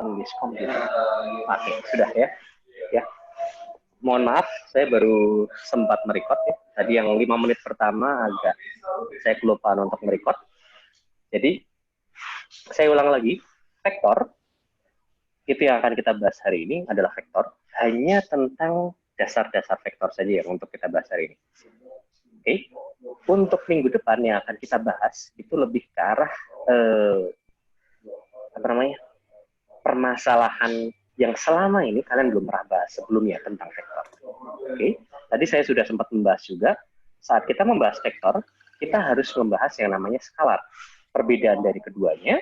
on this computer. Oke, sudah ya. Ya. Mohon maaf, saya baru sempat merecord ya. Tadi yang 5 menit pertama agak saya kelupaan untuk merecord. Jadi, saya ulang lagi. Vektor, itu yang akan kita bahas hari ini adalah vektor. Hanya tentang dasar-dasar vektor saja yang untuk kita bahas hari ini. Oke. Untuk minggu depan yang akan kita bahas, itu lebih ke arah permasalahan yang selama ini kalian belum pernah bahas sebelumnya tentang vektor. Oke, tadi saya sudah sempat membahas juga, saat kita membahas vektor, kita harus membahas yang namanya skalar. Perbedaan dari keduanya,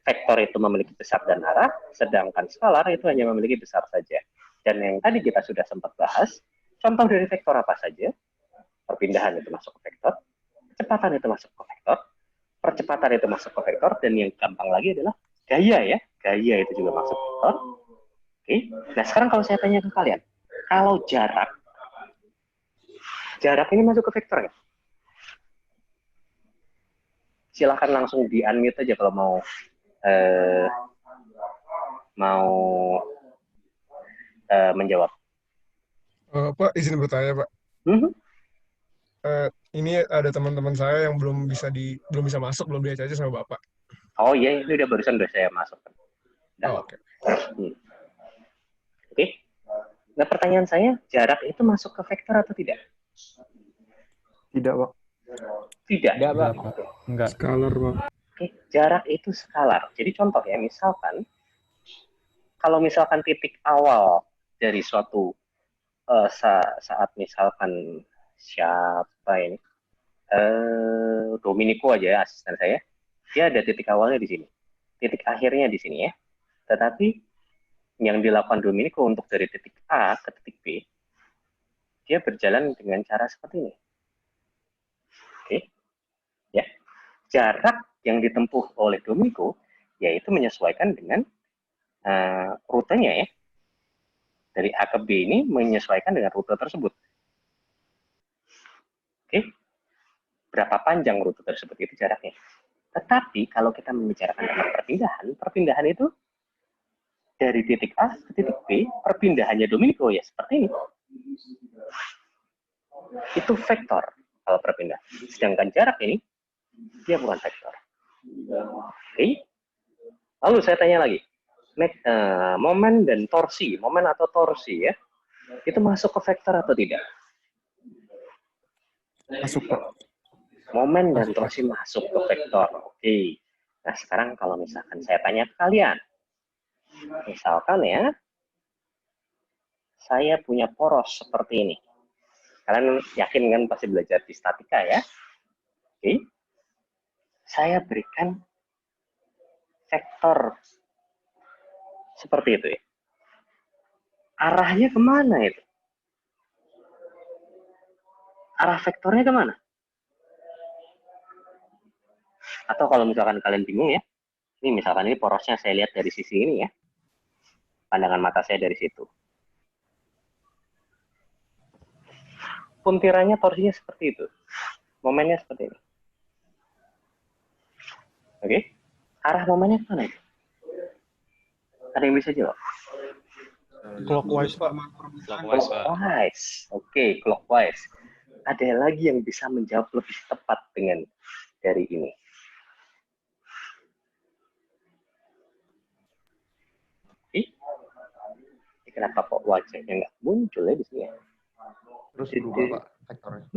vektor itu memiliki besar dan arah, sedangkan skalar itu hanya memiliki besar saja. Dan yang tadi kita sudah sempat bahas, contoh dari vektor apa saja, perpindahan itu masuk ke vektor, kecepatan itu masuk ke vektor, percepatan itu masuk ke vektor, dan yang gampang lagi adalah gaya ya, gaya itu juga masuk ke vektor. Oke, nah sekarang kalau saya tanya ke kalian, kalau jarak ini masuk ke vektor nggak? Silahkan langsung di unmute aja kalau mau menjawab. Pak, izin bertanya, Pak. Ini ada teman-teman saya yang belum bisa masuk, belum diajak aja sama Bapak. Oh iya, ini barusan saya masukkan. Oke. Oke. Nah, pertanyaan saya, jarak itu masuk ke vektor atau tidak? Tidak, Pak. Tidak, Pak. Enggak. Skalar, Pak. Oke, jarak itu skalar. Jadi contoh ya, misalkan kalau misalkan titik awal dari suatu saat misalkan siapa ini, Dominico aja asisten saya, dia ada titik awalnya di sini, titik akhirnya di sini ya. Tetapi yang dilakukan Dominico untuk dari titik A ke titik B, dia berjalan dengan cara seperti ini. Oke, ya. Jarak yang ditempuh oleh Dominico yaitu menyesuaikan dengan rutenya ya. Dari A ke B ini menyesuaikan dengan rute tersebut. Oke, berapa panjang rute tersebut itu jaraknya. Tetapi kalau kita membicarakan tentang perpindahan itu dari titik A ke titik B, perpindahannya Dominico ya seperti ini. Itu vektor kalau perpindahan. Sedangkan jarak ini, dia bukan vektor. Oke. Lalu saya tanya lagi, momen dan torsi, momen atau torsi ya, itu masuk ke vektor atau tidak? Masuk, Pak. Momen dan torsi masuk ke vektor. Oke. Nah, sekarang kalau misalkan saya tanya ke kalian, misalkan ya, saya punya poros seperti ini. Kalian yakin kan pasti belajar di statika ya? Oke. Saya berikan vektor seperti itu ya. Arahnya kemana itu? Arah vektornya kemana? Atau kalau misalkan kalian bingung ya, ini misalkan ini porosnya saya lihat dari sisi ini ya. Pandangan mata saya dari situ. Puntirannya torsinya seperti itu. Momennya seperti ini. Oke. Arah momennya kemana itu? Ada yang bisa jawab? Clockwise, Pak. Clockwise. Oke, clockwise. Ada lagi yang bisa menjawab lebih tepat dengan dari ini. Kenapa kok wajahnya nggak muncul ya di sini ya? Terus berubah, Pak, vektornya.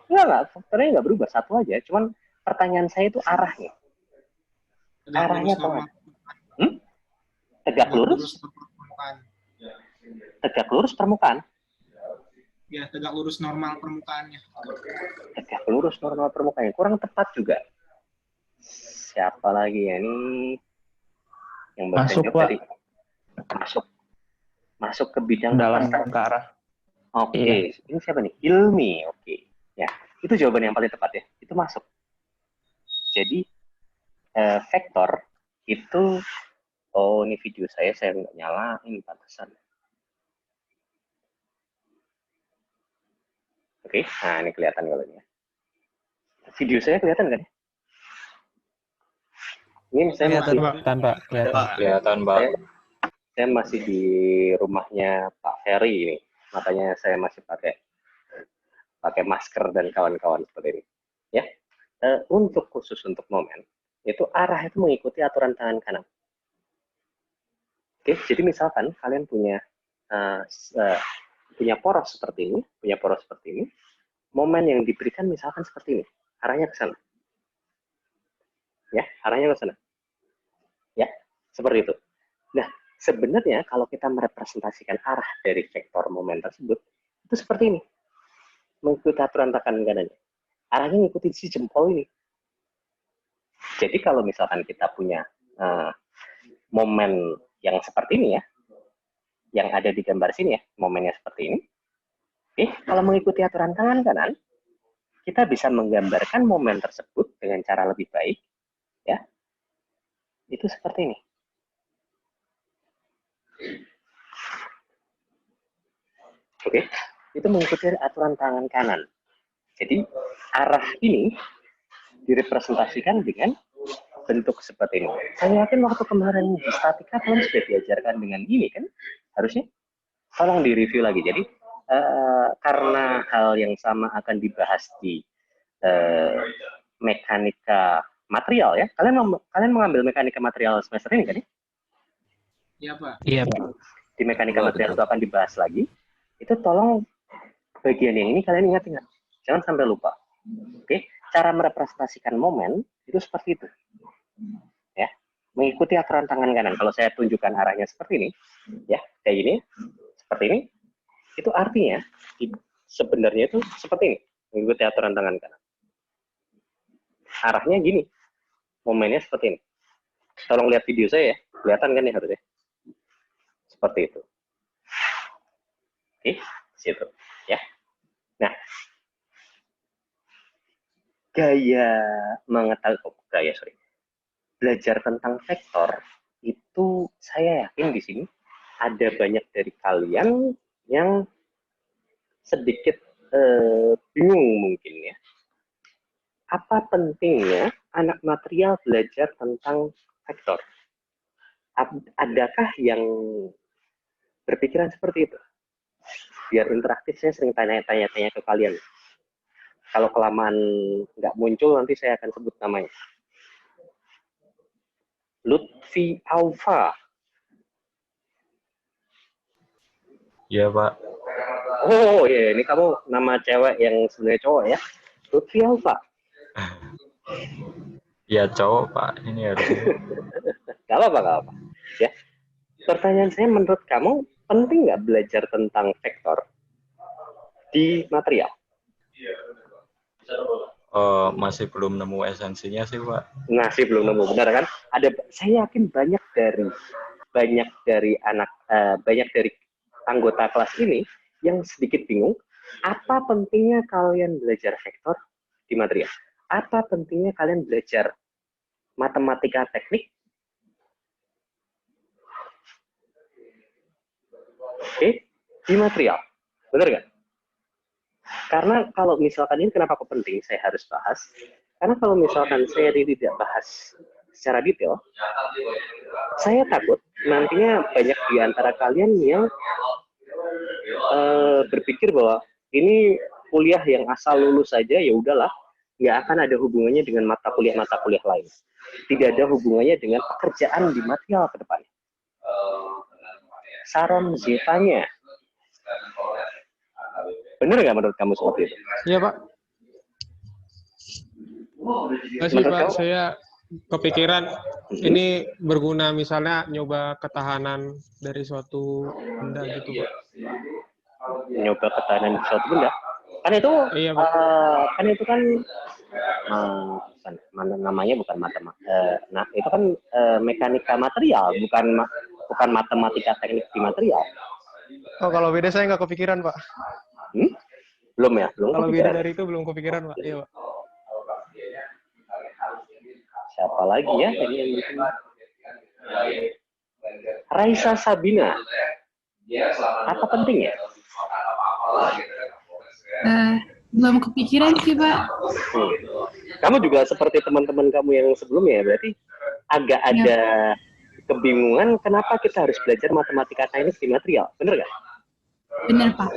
Enggak, vektornya nggak berubah, satu aja. Cuman pertanyaan saya itu arahnya. Arahnya kemana? Tegak lurus? Tegak lurus permukaan? Ya, tegak lurus normal permukaannya. Tegak lurus normal permukaannya. Kurang tepat juga. Siapa lagi ya ini? Yang Masuk, Pak. dari masuk ke bidang dalam ke arah. Oke, iya. Ini siapa nih? Ilmi. Oke. Ya, itu jawaban yang paling tepat ya. Itu masuk. Jadi vektor itu, ini video saya nggak nyalain pantesan. Oke, nah ini kelihatan kalau ini. Video saya kelihatan kan? Ini saya Kelihatan, masih Pak. Tanpa kelihatan. Kelihatan, Pak. saya masih di rumahnya Pak Ferry ini. Makanya saya masih pakai masker dan kawan-kawan seperti ini. Ya. Untuk khusus untuk momen, itu arah itu mengikuti aturan tangan kanan. Oke, jadi misalkan kalian punya poros seperti ini, momen yang diberikan misalkan seperti ini, arahnya ke sana. Ya, arahnya ke sana. Ya, seperti itu. Nah, sebenarnya kalau kita merepresentasikan arah dari vektor momen tersebut, itu seperti ini. Mengikuti aturan tangan kanannya. Arahnya mengikuti si jempol ini. Jadi kalau misalkan kita punya momen yang seperti ini ya, yang ada di gambar sini ya, momennya seperti ini. Oke, kalau mengikuti aturan tangan kanan, kita bisa menggambarkan momen tersebut dengan cara lebih baik, ya. Itu seperti ini. Oke, itu mengikuti aturan tangan kanan. Jadi arah ini direpresentasikan dengan bentuk seperti ini. Saya yakin waktu kemarin di statika kalian sudah diajarkan dengan ini kan, harusnya. Tolong direview lagi. Jadi karena hal yang sama akan dibahas di mekanika material ya. Kalian mengambil mekanika material semester ini kan ya? Iya, Pak. Iya, Pak. Di mekanika material itu akan dibahas lagi. Itu tolong bagian yang ini kalian ingat-ingat. Jangan sampai lupa. Oke, cara merepresentasikan momen itu seperti itu. Ya, mengikuti aturan tangan kanan. Kalau saya tunjukkan arahnya seperti ini, ya, kayak gini, seperti ini, itu artinya sebenarnya itu seperti ini, mengikuti aturan tangan kanan. Arahnya gini, momennya seperti ini. Tolong lihat video saya ya, kelihatan kan ya harusnya. Seperti itu. Oke, situ. Ya. Nah, belajar tentang vektor itu saya yakin di sini ada banyak dari kalian yang sedikit bingung mungkin ya. Apa pentingnya anak material belajar tentang vektor? Adakah yang berpikiran seperti itu? Biar interaktif, saya sering tanya-tanya ke kalian. Kalau kelamaan nggak muncul, nanti saya akan sebut namanya. Lutfi Aufa. Iya, Pak. Oh iya, ini kamu nama cewek yang sebenarnya cowok ya? Lutfi Aufa. Iya, cowok, Pak. Ini harusnya. Gak apa-apa. Ya. Pertanyaan saya, menurut kamu penting nggak belajar tentang vektor di material? Masih belum nemu esensinya sih, Pak. Masih belum nemu, benar kan? Saya yakin banyak dari anggota kelas ini yang sedikit bingung. Apa pentingnya kalian belajar vektor di material? Apa pentingnya kalian belajar matematika teknik? Oke, di material, benar nggak? Karena kalau misalkan ini kenapa kok penting saya harus bahas? Karena kalau misalkan saya tidak bahas secara detail, saya takut nantinya banyak di antara kalian yang berpikir bahwa ini kuliah yang asal lulus saja, ya udahlah, nggak akan ada hubungannya dengan mata kuliah lain. Tidak ada hubungannya dengan pekerjaan di material ke depannya. Saron Zetanya. Benar nggak menurut kamu seperti itu? Iya, Pak. Masih, Menurut Pak, kamu? saya kepikiran ini berguna misalnya nyoba ketahanan dari suatu benda gitu, Pak. Nyoba ketahanan di suatu benda. Kan itu, Iya, Pak. namanya bukan matematika. Nah, itu kan mekanika material, bukan matematika teknik di material. Oh, kalau beda saya nggak kepikiran, Pak. Belum ya? Belum Kalau kepikiran. beda dari itu belum kepikiran, Pak. Iya, Pak. Siapa lagi ya? Ini yang bikin. Raisa Sabina. Apa pentingnya? Belum kepikiran sih, Pak. Kamu juga seperti teman-teman kamu yang sebelumnya, berarti agak ada kebingungan kenapa kita harus belajar matematika teknik di material, bener nggak? Benar, Pak.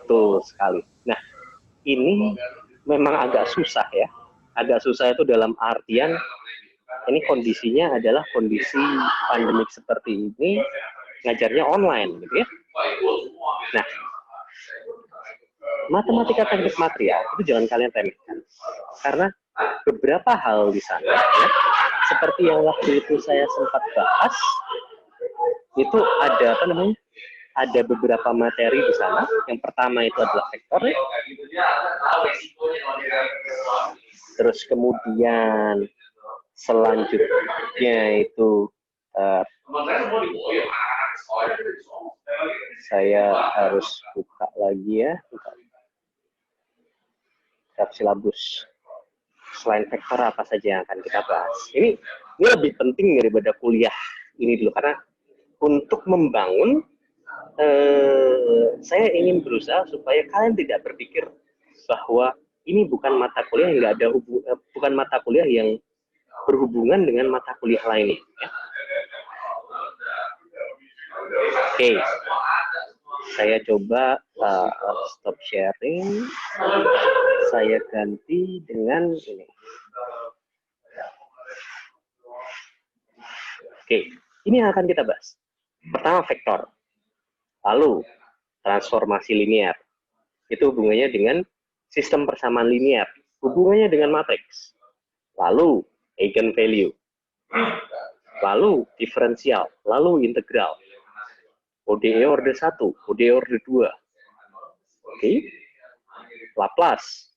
Betul sekali. Nah, ini memang agak susah ya. Agak susah itu dalam artian ini kondisinya adalah kondisi pandemik seperti ini, ngajarnya online gitu ya. Nah, matematika teknik material itu jangan kalian remehkan. Karena beberapa hal di sana ya, seperti yang waktu itu saya sempat bahas, itu ada apa namanya? Ada beberapa materi di sana. Yang pertama itu adalah vektor. Terus kemudian selanjutnya itu saya harus buka lagi ya. Silabus. Selain vektor apa saja yang akan kita bahas. Ini lebih penting daripada kuliah ini dulu karena untuk membangun saya ingin berusaha supaya kalian tidak berpikir bahwa ini bukan mata kuliah yang nggak ada bukan mata kuliah yang berhubungan dengan mata kuliah lainnya. Ya. Oke, saya coba stop sharing. Saya ganti dengan ini. Oke, ini yang akan kita bahas. Pertama vektor. Lalu, transformasi linear. Itu hubungannya dengan sistem persamaan linear. Hubungannya dengan matriks. Lalu, eigenvalue. Lalu, diferensial. Lalu, integral. ODE orde 1, ODE orde 2. Oke. Laplace.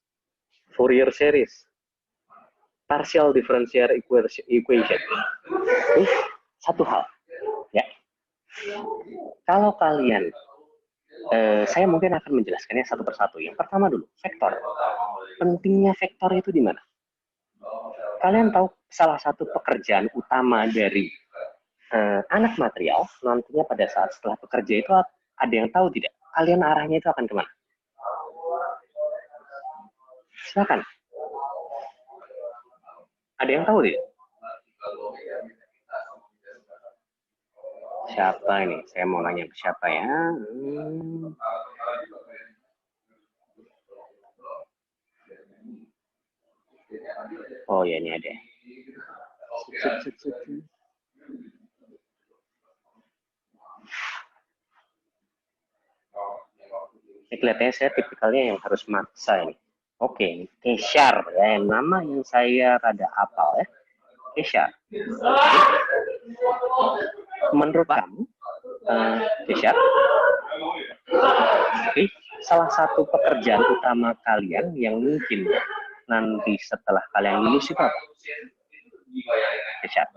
Fourier series. Partial differential equation. Satu hal. Ya. Kalau kalian, saya mungkin akan menjelaskannya satu persatu. Yang pertama dulu, vektor. Pentingnya vektor itu di mana? Kalian tahu salah satu pekerjaan utama dari anak material, nantinya pada saat setelah bekerja itu ada yang tahu tidak? Kalian arahnya itu akan kemana? Silakan. Ada yang tahu tidak? Siapa ini? Saya mau nanya ke siapa ya? Oh ya, ini ada. Ini kelihatannya saya tipikalnya yang harus maksa ini. Oke, Keshar ya, nama yang saya rada hafal ya. Keshar. Menurut kamu, Keshar, salah satu pekerjaan utama kalian yang mungkin nanti setelah kalian lulus itu apa? Keshar.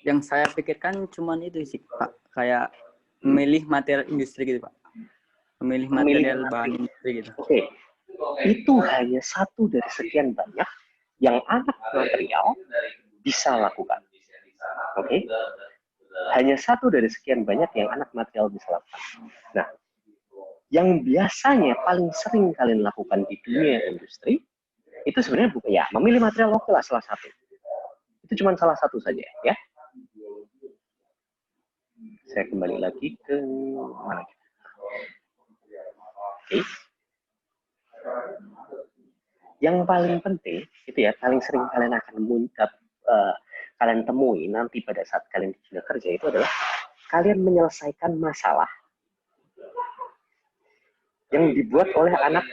Yang saya pikirkan cuman itu sih, Pak. Kayak memilih material industri gitu, Pak. Memilih material bahan industri gitu. Oke. Itu hanya satu dari sekian banyak yang anak material bisa lakukan. Oke. Hanya satu dari sekian banyak yang anak material bisa lakukan. Nah, yang biasanya paling sering kalian lakukan di dunia industri, itu sebenarnya bukan ya, memilih material oke lah salah satu. Itu cuma salah satu saja ya. Saya kembali lagi ke mana? Oke. Yang paling penting itu ya, paling sering kalian akan kalian temui nanti pada saat kalian sudah kerja itu adalah kalian menyelesaikan masalah yang dibuat oleh anak.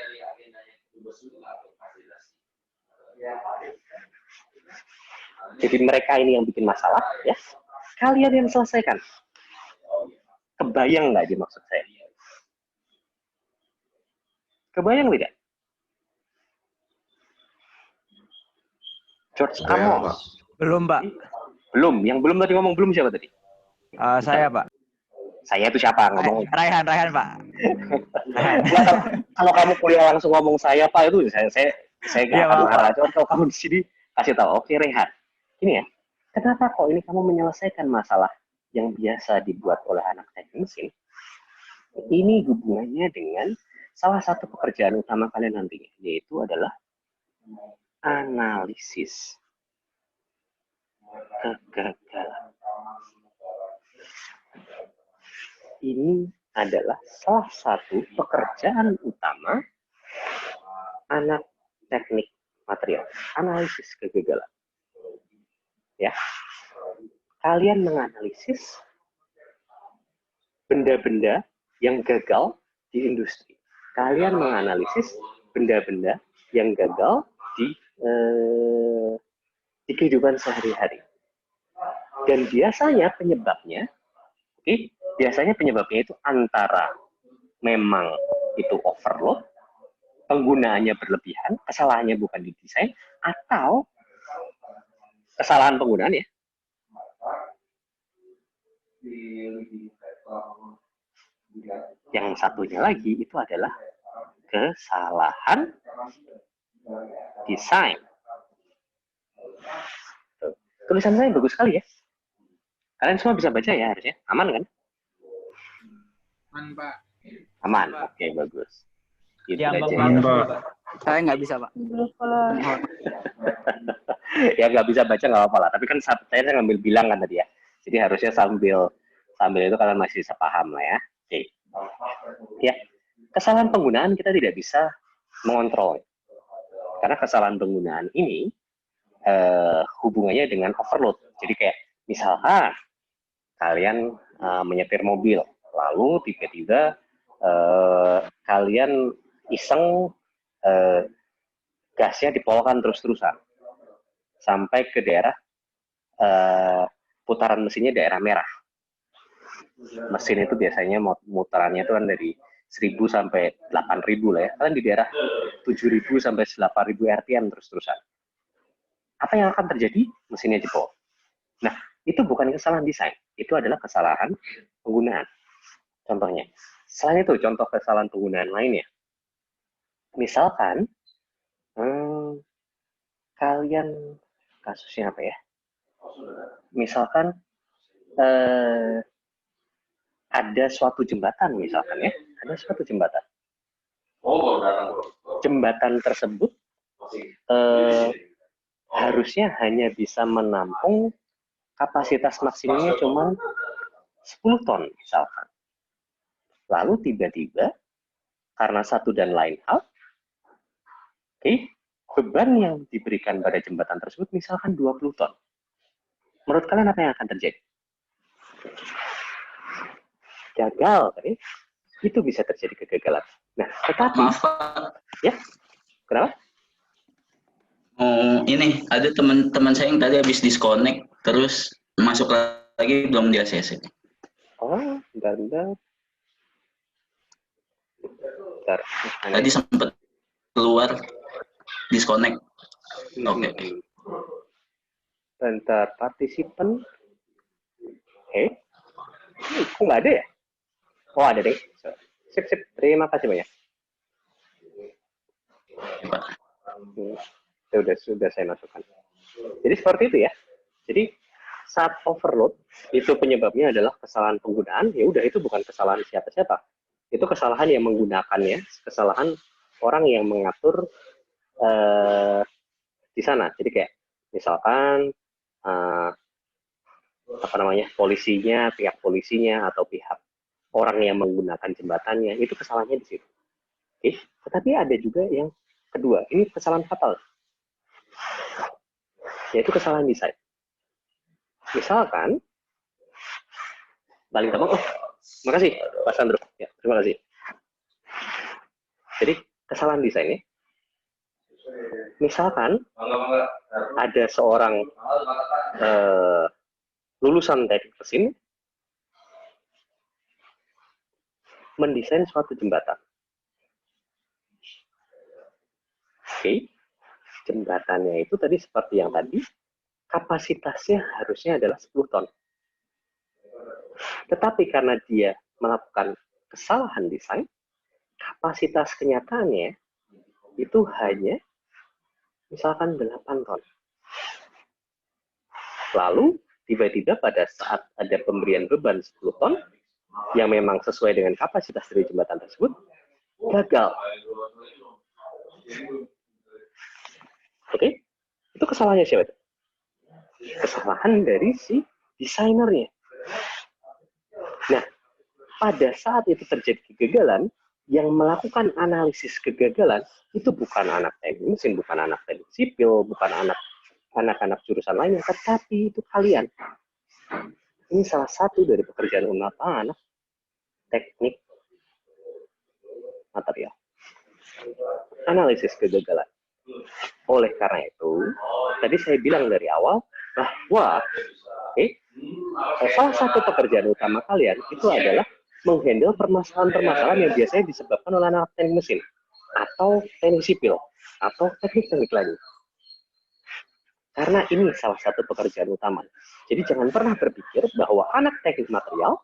Jadi mereka ini yang bikin masalah, ya. Kalian yang selesaikan. Kebayang nggak aja maksud saya? Kebayang tidak? George Amos. Belum, Pak. Belum. Yang belum tadi ngomong belum siapa tadi? Saya, Pak. Saya itu siapa ngomong? Raihan, Pak. Kalau kamu kuliah langsung ngomong saya, Pak, itu saya nggak akan marah. Kalau kamu di sini kasih tahu, oke Rehan. Ini ya, kenapa kok ini kamu menyelesaikan masalah yang biasa dibuat oleh anak teknik mesin? Ini hubungannya dengan salah satu pekerjaan utama kalian nantinya, yaitu adalah analisis. Kegagalan. Ini adalah salah satu pekerjaan utama anak teknik material, analisis kegagalan. Ya, kalian menganalisis benda-benda yang gagal di industri. Kalian menganalisis benda-benda yang gagal di kehidupan sehari-hari. Dan biasanya penyebabnya, biasanya penyebabnya itu antara memang itu overload, penggunaannya berlebihan, kesalahannya bukan di desain, atau kesalahan penggunaan ya. Yang satunya lagi itu adalah kesalahan desain. Tulisan saya bagus sekali ya. Kalian semua bisa baca ya harusnya. Aman kan? Aman, Pak. Aman. Oke, bagus. Gitu Diambang aja. banget sih, Pak. Saya nggak bisa, Pak. Ya nggak bisa baca nggak apa-apa lah. Tapi kan saya ngambil bilang kan tadi ya. Jadi harusnya sambil itu kalian masih bisa paham lah ya. Oke. Ya, kesalahan penggunaan kita tidak bisa mengontrol. Karena kesalahan penggunaan ini hubungannya dengan overload. Jadi kayak misalkan kalian menyetir mobil, lalu tiba-tiba kalian iseng gasnya dipolkan terus-terusan sampai ke daerah putaran mesinnya daerah merah. Mesin itu biasanya mutarannya itu kan dari 1000 sampai 8000 lah ya. Kalian di daerah 7000 sampai 8000 RPM terus-terusan. Apa yang akan terjadi? Mesinnya jebol. Nah, itu bukan kesalahan desain, itu adalah kesalahan penggunaan. Contohnya, selain itu contoh kesalahan penggunaan lainnya. Misalkan kalian kasusnya apa ya? Misalkan ada suatu jembatan misalkan ya, ada suatu jembatan. Jembatan tersebut harusnya hanya bisa menampung kapasitas maksimumnya cuma 10 ton misalkan. Lalu tiba-tiba karena satu dan lain hal, beban yang diberikan pada jembatan tersebut misalkan 20 ton. Menurut kalian apa yang akan terjadi? Gagal, kan? Itu bisa terjadi kegagalan. Nah, tetapi Maaf, Pak. Ya, kenapa? Ini ada teman-teman saya yang tadi habis disconnect, terus masuk lagi belum di ACC. Oh, bentar. Tadi sempat keluar disconnect. Oke. Bentar, partisipan. Kok nggak ada ya? Oh, ada deh. Sip. Terima kasih banyak. Pak. Sudah saya masukkan. Jadi seperti itu ya. Jadi saat overload itu penyebabnya adalah kesalahan penggunaan. Ya udah, itu bukan kesalahan siapa-siapa. Itu kesalahan yang menggunakannya, kesalahan orang yang mengatur di sana. Jadi kayak misalkan polisinya, pihak polisinya atau pihak orang yang menggunakan jembatannya, itu kesalahannya di situ. Tetapi ada juga yang kedua, ini kesalahan fatal, yaitu kesalahan desain. Misalkan, paling gampang, makasih Pak Sandro, ya, terima kasih. Jadi kesalahan desainnya, misalkan ada seorang lulusan teknik mesin mendesain suatu jembatan. Jembatannya itu tadi seperti yang tadi, kapasitasnya harusnya adalah 10 ton. Tetapi karena dia melakukan kesalahan desain, kapasitas kenyataannya itu hanya misalkan 8 ton. Lalu tiba-tiba pada saat ada pemberian beban 10 ton, yang memang sesuai dengan kapasitas dari jembatan tersebut, gagal. Oke? Itu kesalahannya siapa itu? Kesalahan dari si desainernya. Nah, pada saat itu terjadi kegagalan, yang melakukan analisis kegagalan itu bukan anak teknik mesin, bukan anak teknik sipil, bukan anak-anak jurusan lainnya, tetapi itu kalian. Ini salah satu dari pekerjaan utama anak teknik material. Analisis kegagalan. Oleh karena itu, tadi saya bilang dari awal bahwa salah satu pekerjaan utama kalian itu adalah menghandle permasalahan-permasalahan yang biasanya disebabkan oleh anak teknik mesin atau teknik sipil atau teknik-teknik lain. Karena ini salah satu pekerjaan utama. Jadi jangan pernah berpikir bahwa anak teknik material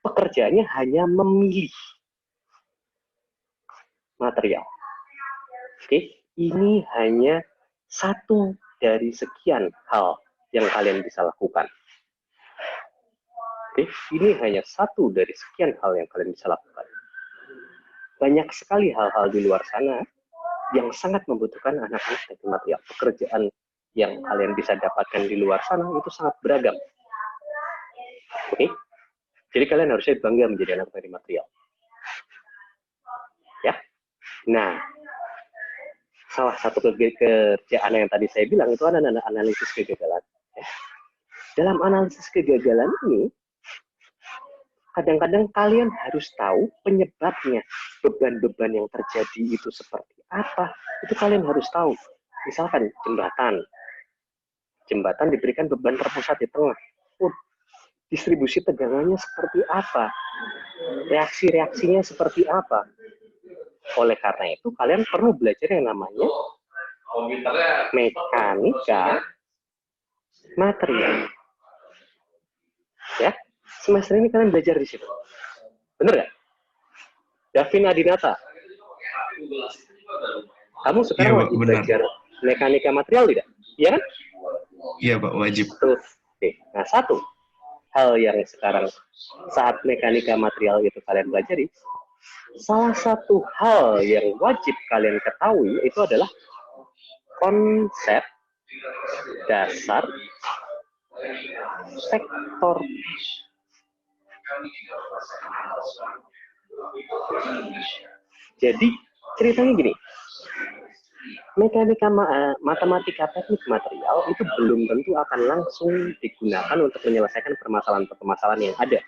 pekerjaannya hanya memilih material. Ini hanya satu dari sekian hal yang kalian bisa lakukan. Ini hanya satu dari sekian hal yang kalian bisa lakukan. Banyak sekali hal-hal di luar sana yang sangat membutuhkan anak-anak teknik material. Pekerjaan yang kalian bisa dapatkan di luar sana itu sangat beragam. Jadi kalian harusnya bangga menjadi anak teknik material. Ya. Nah, salah satu kerjaan yang tadi saya bilang itu adalah analisis kegagalan. Dalam analisis kegagalan ini, kadang-kadang kalian harus tahu penyebabnya, beban-beban yang terjadi itu seperti apa. Itu kalian harus tahu. Misalkan jembatan diberikan beban terpusat di tengah. Distribusi tegangannya seperti apa? Reaksi-reaksinya seperti apa? Oleh karena itu, kalian perlu belajar yang namanya mekanika material. Ya, semester ini kalian belajar di situ. Bener nggak? Davin Adinata, kamu sekarang wajib belajar mekanika material tidak? Iya kan? Iya Pak, wajib. Tuh. Nah, satu hal yang sekarang saat mekanika material itu kalian pelajari, salah satu hal yang wajib kalian ketahui itu adalah konsep dasar sektor. Jadi ceritanya gini, mekanika matematika teknik material itu belum tentu akan langsung digunakan untuk menyelesaikan permasalahan-permasalahan yang ada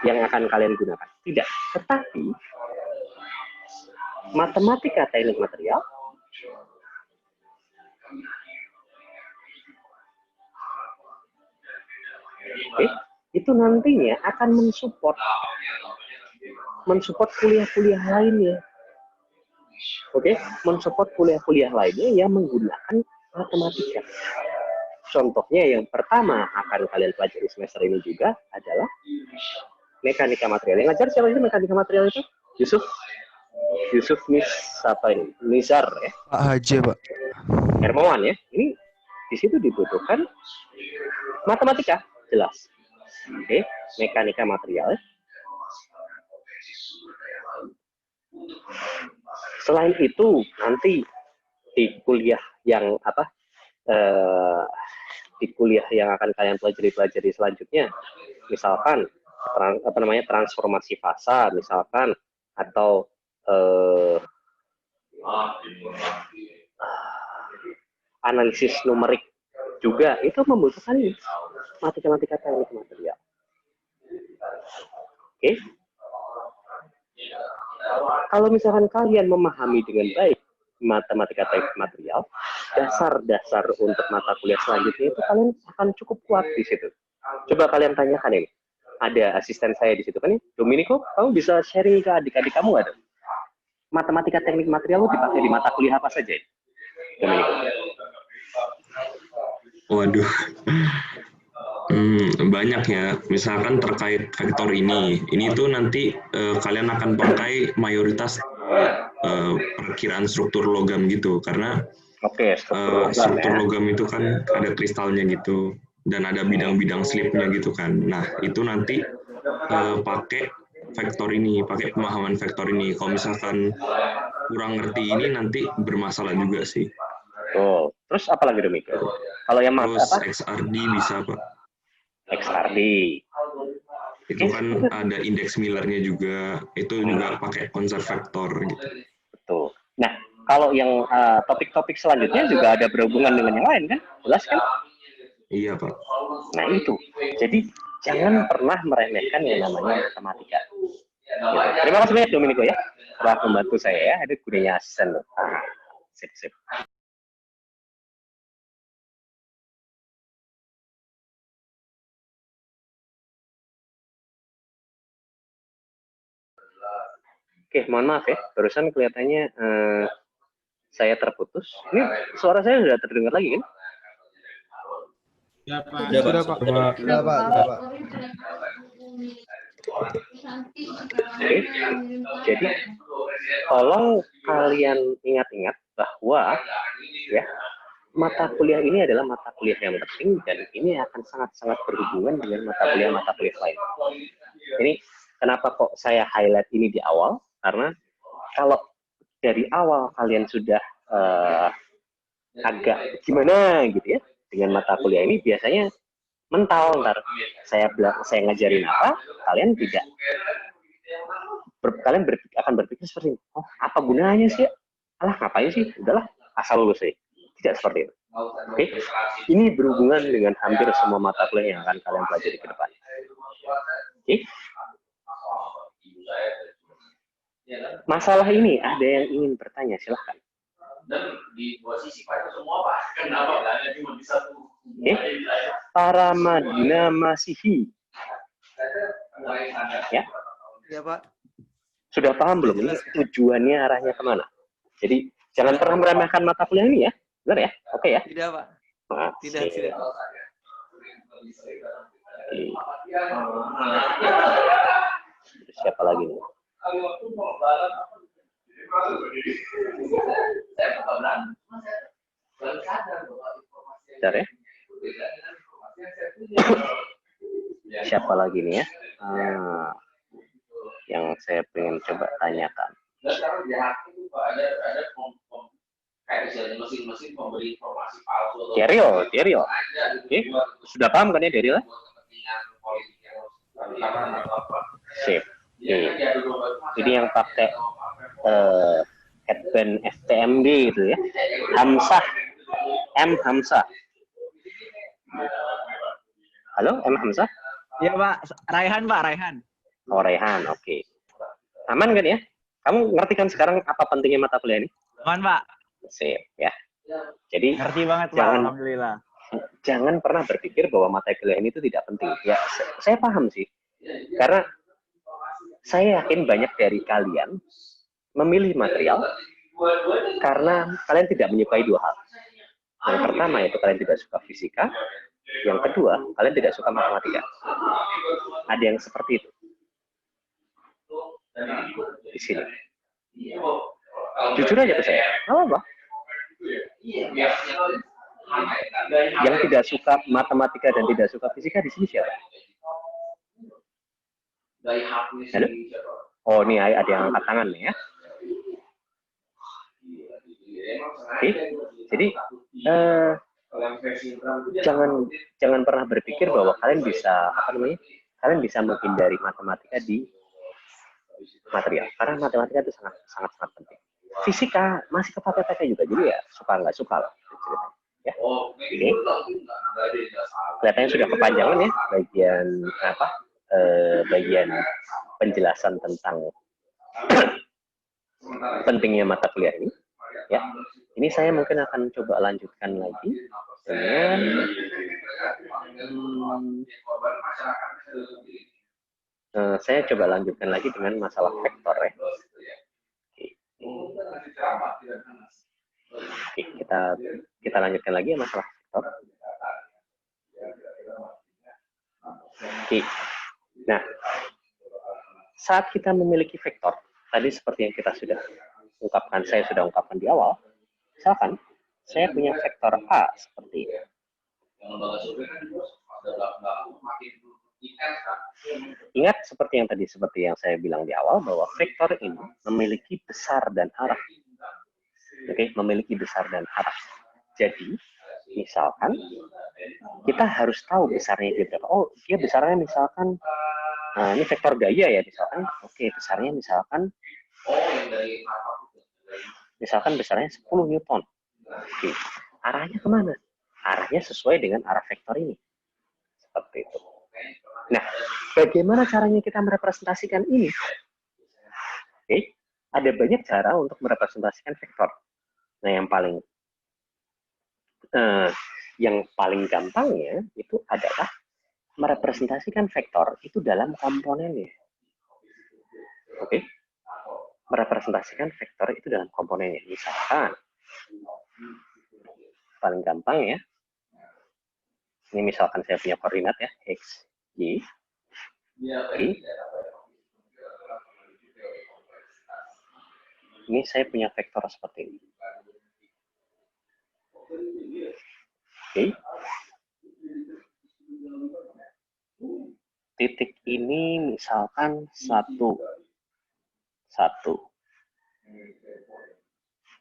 yang akan kalian gunakan. Tidak, tetapi matematika teknik material itu nantinya akan mensupport kuliah-kuliah lainnya. Mensupport kuliah-kuliah lainnya yang menggunakan matematika. Contohnya yang pertama akan kalian pelajari semester ini juga adalah mekanika material. Yang ngajar siapa sih mekanika material itu? Yusuf Nizar ya. Pak Haji Pak. Hermawan ya. Ini di situ dibutuhkan matematika, jelas. Mekanika material. Selain itu nanti di kuliah yang akan kalian pelajari selanjutnya, misalkan transformasi fasa misalkan, atau analisis numerik juga, itu membutuhkan matematika teknik material. Kalau misalkan kalian memahami dengan baik matematika teknik material, dasar-dasar untuk mata kuliah selanjutnya itu kalian akan cukup kuat di situ. Coba kalian tanyakan ini. Ada asisten saya di situ kan nih, Dominico, kamu bisa sharing ke adik-adik kamu nggak? Matematika teknik material dipakai di mata kuliah apa saja, Dominico? Waduh. Banyak ya, misalkan terkait vektor ini tuh nanti kalian akan pakai mayoritas perkiraan struktur logam gitu, karena struktur logam itu kan ada kristalnya gitu, dan ada bidang-bidang slipnya gitu kan. Nah itu nanti pakai vektor ini, pakai pemahaman vektor ini. Kalau misalkan kurang ngerti ini nanti bermasalah juga sih. Oh, terus apa lagi Demi? Kalau yang Terus apa? XRD bisa, Pak. XRD. Itu kan ada indeks Millernya juga, itu juga pakai konsep vektor gitu. Betul. Nah, kalau yang topik-topik selanjutnya juga ada berhubungan dengan yang lain kan? Jelas kan? Iya, Pak. Nah, itu. Jadi, jangan pernah meremehkan yang namanya matematika. Gitu. Terima kasih banyak Dominico ya, telah membantu saya ya. Ada gunanya asisten. Sip. Oke, mohon maaf ya, barusan kelihatannya saya terputus. Ini suara saya sudah terdengar lagi kan? Ya, Pak. Sudah, Pak. Sudah, Pak. Oke, jadi tolong kalian ingat-ingat bahwa ya mata kuliah ini adalah mata kuliah yang penting dan ini akan sangat-sangat berhubungan dengan mata kuliah lain. Ini kenapa kok saya highlight ini di awal? Karena kalau dari awal kalian sudah agak gimana gitu ya dengan mata kuliah ini, biasanya mental ntar saya ngajarin apa, kalian tidak akan berpikir seperti ini. Oh, apa gunanya sih? Alah, ngapain sih? Udahlah, asal lulus sih. Tidak seperti itu. Oke, ini berhubungan dengan hampir semua mata kuliah yang akan kalian pelajari ke depan. Oke. Masalah ini ada yang ingin bertanya, silahkan. Oke. Para Madinah Masihi. Ya. Ya, Pak. Sudah paham belum ini tujuannya arahnya kemana? Jadi jangan pernah meremehkan mata kuliah ini ya. Benar ya? Oke ya? Tidak, Pak. Tidak. Siapa lagi nih? Bentar ya. Siapa lagi nih ya? Yang saya pengen coba tanyakan. Daryl. Oke, sudah paham kan ya Daryl? Sip. Ini yang pakai headband FTMD itu ya. Hamzah. Halo, Hamzah? Iya, Pak. Raihan. Oh, Raihan, oke. Aman kan ya? Kamu ngerti kan sekarang apa pentingnya mata kuliah ini? Aman, Pak. Sip, ya. Jadi, Ngerti banget, Pak. Alhamdulillah. Jangan pernah berpikir bahwa mata kuliah ini itu tidak penting. Ya, saya paham sih. Karena saya yakin banyak dari kalian memilih material karena kalian tidak menyukai dua hal. Yang pertama itu kalian tidak suka fisika. Yang kedua, kalian tidak suka matematika. Ada yang seperti itu. Di sini. Jujur aja ke saya. Apa? Yang tidak suka matematika dan tidak suka fisika di sini siapa? Halo? Oh, ini ada yang angkat tangan nih ya. Oke. Jadi jangan pernah berpikir bahwa kalian bisa kalian bisa menghindari matematika di material, karena matematika itu sangat penting. Fisika masih kepake-pakai juga, jadi ya suka nggak suka lah ceritanya. Ya. Oke. Kelihatannya sudah kepanjangan ya bagian penjelasan tentang pentingnya mata kuliah ini. Ya, ini saya mungkin akan coba lanjutkan lagi dengan saya coba lanjutkan lagi dengan masalah vektor ya. Oke, kita lanjutkan lagi ya masalah vektor. Oke. Nah, saat kita memiliki vektor, tadi seperti yang kita sudah ungkapkan, saya sudah ungkapkan di awal, misalkan saya punya vektor A seperti ini. Ingat seperti yang saya bilang di awal bahwa vektor ini memiliki besar dan arah. Oke, memiliki besar dan arah. Jadi, misalkan kita harus tahu besarnya dia berapa. Oh, dia besarnya misalkan, nah ini vektor gaya ya misalkan. Oke, besarnya misalkan besarnya 10 Newton. Oke, arahnya kemana? Arahnya sesuai dengan arah vektor ini. Seperti itu. Nah, bagaimana caranya kita merepresentasikan ini? Oke, ada banyak cara untuk merepresentasikan vektor. Nah, yang paling gampangnya itu adalah merepresentasikan vektor itu dalam komponennya. Oke, merepresentasikan vektor itu dalam komponennya. Misalkan, paling gampang ya, ini misalkan saya punya koordinat ya, x, y, y. Ini saya punya vektor seperti ini. Oke. Titik ini misalkan 1.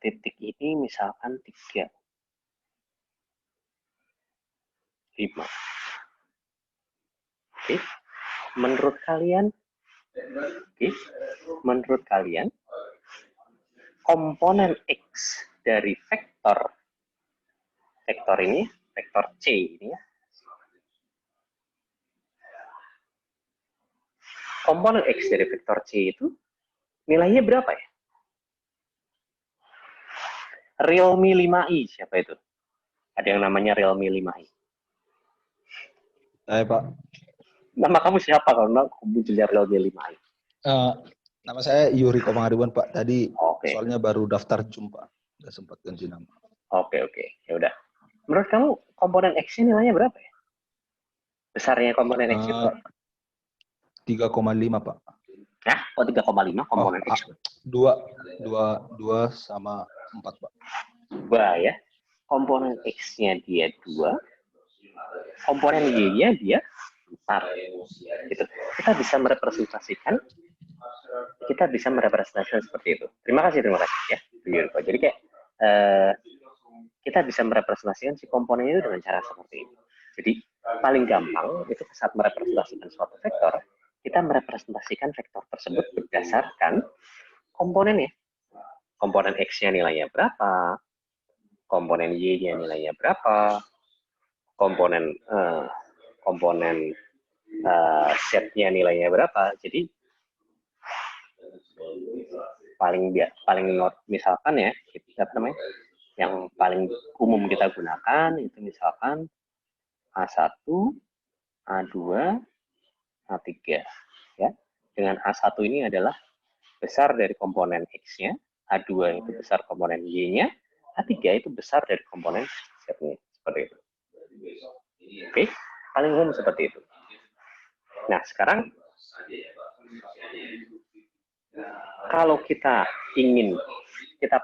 Titik ini misalkan 3. 5. Oke. Menurut kalian, komponen X dari vektor ini, vektor C ini ya. Komponen X dari vektor C itu nilainya berapa ya? Realme 5i, siapa itu? Ada yang namanya Realme 5i. Pak. Nama kamu siapa kalau munculnya Realme 5i? Nama saya Yuri Komangaribuan, Pak. Tadi soalnya baru daftar Pak. Nggak sempat ganti nama. Oke. Ya udah. Menurut kamu komponen X-nya nilainya berapa ya? Besarnya komponen X-nya 3,5, Pak. Nah, kok 3,5 komponen X? 2 sama 4, Pak. 2 ya. Komponen X-nya dia 2. Komponen Y-nya dia 4. Gitu. Kita bisa merepresentasikan seperti itu. Terima kasih ya. Jadi kayak kita bisa merepresentasikan si komponen itu dengan cara seperti ini. Jadi paling gampang itu saat merepresentasikan suatu vektor, kita merepresentasikan vektor tersebut berdasarkan komponennya. Komponen X-nya nilainya berapa, komponen Y-nya nilainya berapa, komponen Z-nya nilainya berapa. Jadi misalkan ya, yang paling umum kita gunakan itu misalkan A1, A2, A3 ya. Dengan A1 ini adalah besar dari komponen X-nya, A2 itu besar komponen Y-nya, A3 itu besar dari komponen Z-nya. Seperti itu. Oke, paling umum seperti itu. Nah, sekarang kalau kita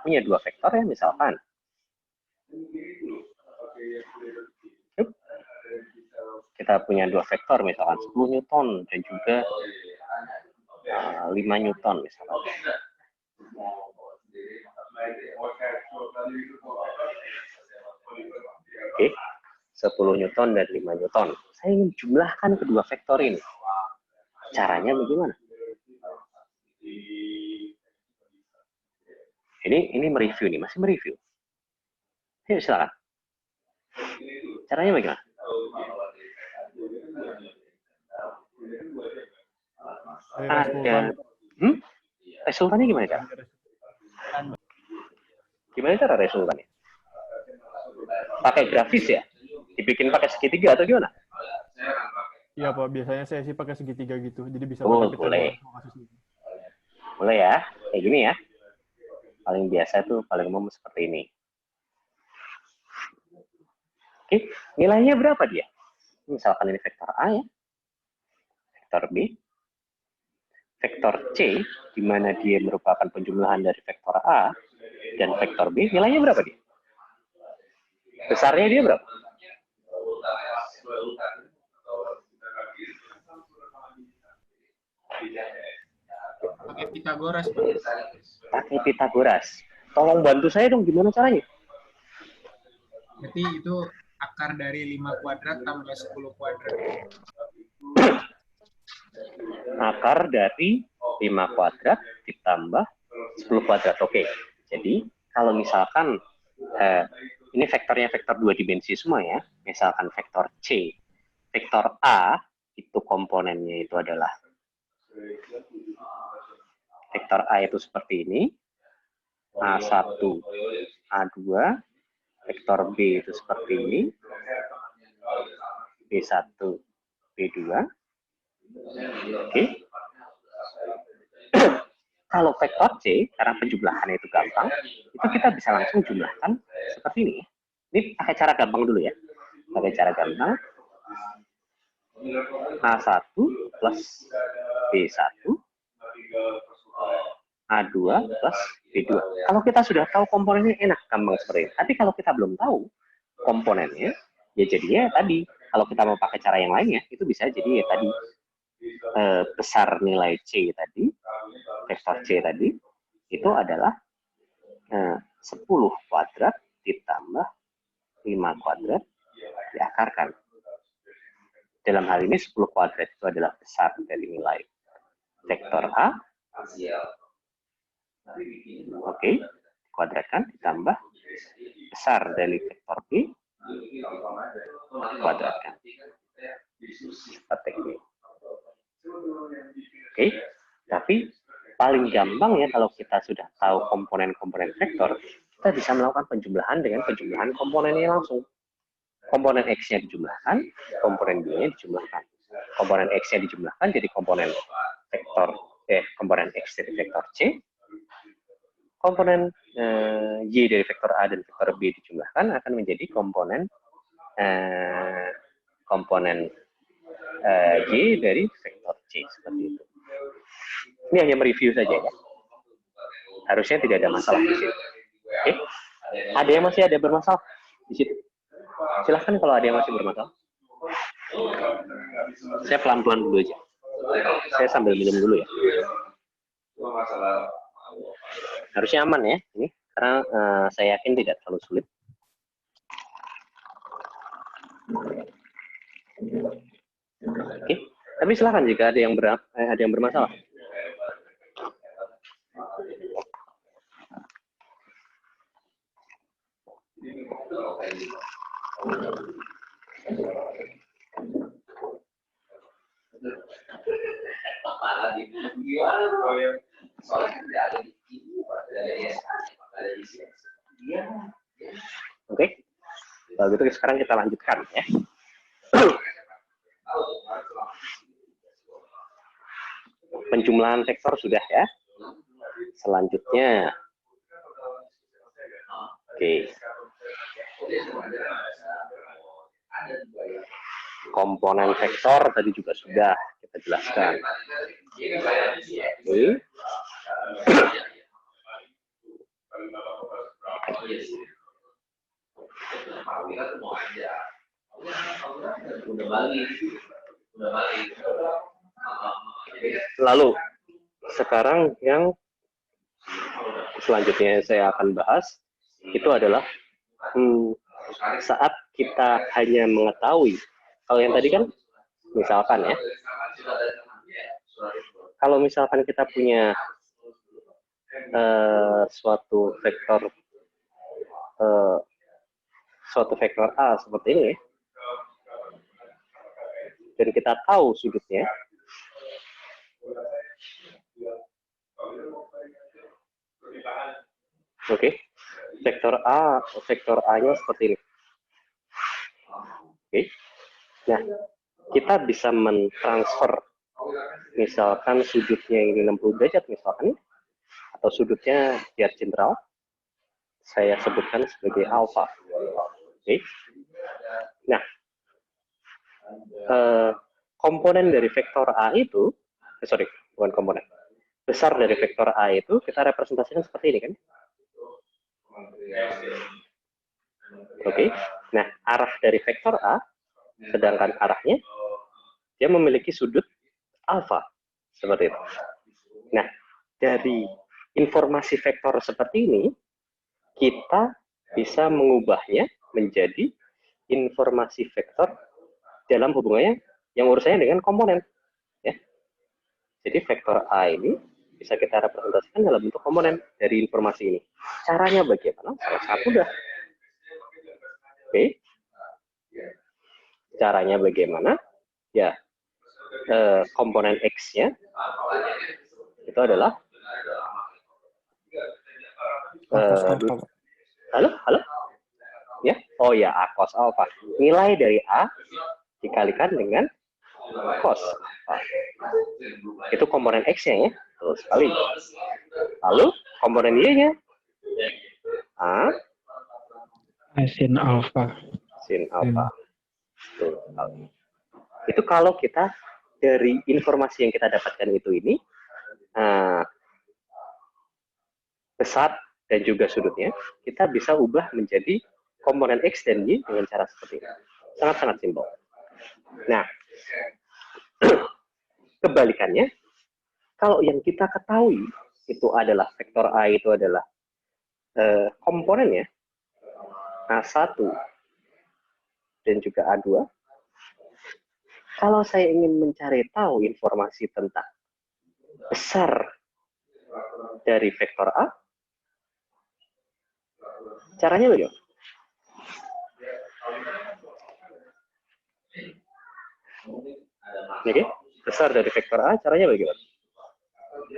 punya 2 vektor ya, misalkan kita punya 2 vektor misalkan 10 Newton dan juga 5 Newton misalkan. Oke, 10 Newton dan 5 Newton. Saya ingin jumlahkan kedua vektor ini. Caranya bagaimana? Ini mereview nih, masih mereview. Ayo silakan. Caranya bagaimana? Ada resultannya gimana cara? Gimana cara resultannya? Pakai grafis ya? Dibikin pakai segitiga atau gimana? Iya Pak, biasanya saya sih pakai segitiga gitu, jadi bisa boleh. Boleh ya, kayak gini ya. Paling biasa tuh, paling umum seperti ini. Oke, nilainya berapa dia? Misalkan ini vektor A ya, vektor B, vektor C, di mana dia merupakan penjumlahan dari vektor A dan vektor B, nilainya berapa dia? Besarnya dia berapa? Pitagoras, Pak. Pakai Pitagoras. Tolong bantu saya dong, gimana caranya? Berarti itu akar dari 5 kuadrat tambah 10 kuadrat. Akar dari 5 kuadrat ditambah 10 kuadrat. Oke. Jadi, kalau misalkan ini vektornya vektor 2 dimensi semua ya. Misalkan vektor C. Vektor A itu komponennya itu adalah vektor A itu seperti ini. A1, A2, vektor B itu seperti ini. B1, B2. Oke. Kalau vektor C, karena penjumlahannya itu gampang, itu kita bisa langsung jumlahkan seperti ini. Ini pakai cara gampang dulu ya. Pakai cara gampang. A1 plus B1, A2 plus B2. Kalau kita sudah tahu komponennya enak, gampang seperti ini. Tapi kalau kita belum tahu komponennya, ya jadinya tadi. Kalau kita mau pakai cara yang lainnya, itu bisa jadi ya tadi. Besar nilai C tadi, vektor C tadi, itu adalah 10 kuadrat ditambah 5 kuadrat diakarkan. Dalam hal ini 10 kuadrat itu adalah besar dari nilai vektor A. Oke, kuadratkan ditambah besar dari vektor B, kuadratkan. Seperti ini. Oke, tapi paling gampang ya kalau kita sudah tahu komponen-komponen vektor, kita bisa melakukan penjumlahan dengan penjumlahan komponennya langsung. Komponen X-nya dijumlahkan, komponen Y-nya dijumlahkan. Komponen X-nya dijumlahkan jadi komponen komponen X dari vektor C. Komponen Y dari vektor A dan vektor B dijumlahkan akan menjadi komponen Y dari vektor C seperti itu. Ini hanya mereview saja ya. Harusnya tidak ada masalah di sini. Oke. Ada yang masih ada bermasalah di situ? Silahkan kalau ada yang masih bermasalah. Saya pelan-pelan dulu aja. Saya sambil minum dulu ya. Harusnya aman ya ini, karena saya yakin tidak terlalu sulit. Oke, tapi silakan jika ada yang bermasalah. Oke, kalau gitu sekarang kita lanjutkan ya. Penjumlahan vektor sudah ya. Selanjutnya, oke, komponen vektor tadi juga sudah kita jelaskan. Oke. Lalu sekarang yang selanjutnya saya akan bahas itu adalah saat kita hanya mengetahui, kalau yang tadi kan misalkan ya, kalau misalkan kita punya suatu vektor A seperti ini ya, dan kita tahu sudutnya, oke, vektor A-nya seperti ini. Oke. Nah, kita bisa mentransfer misalkan sudutnya ini 60 derajat misalkan, atau sudutnya biar general saya sebutkan sebagai alfa. Oke. Nah, komponen dari vektor A itu, bukan komponen, besar dari vektor A itu kita representasikan seperti ini kan. Oke. Nah, arah dari vektor A, sedangkan arahnya dia memiliki sudut alfa seperti itu. Nah, dari informasi vektor seperti ini, kita bisa mengubahnya menjadi informasi vektor dalam hubungannya yang urusannya dengan komponen. Ya. Jadi vektor A ini bisa kita representasikan dalam bentuk komponen dari informasi ini. Caranya bagaimana? Sangat mudah. Oke. Caranya bagaimana? Ya, komponen X-nya itu adalah halo? Ya, oh ya, A cos alpha. Nilai dari A dikalikan dengan cos alpha. Itu komponen X-nya ya. Betul sekali. Lalu komponen Y-nya A sin alpha. Sin alpha. Betul sekali. Itu kalau kita dari informasi yang kita dapatkan ini besar dan juga sudutnya, kita bisa ubah menjadi komponen X dan Y dengan cara seperti ini. Sangat-sangat simpel. Nah, kebalikannya, kalau yang kita ketahui itu adalah vektor A itu adalah komponennya A1 dan juga A2, kalau saya ingin mencari tahu informasi tentang besar dari vektor A, caranya bagaimana? Oke, besar dari vektor A, caranya bagaimana?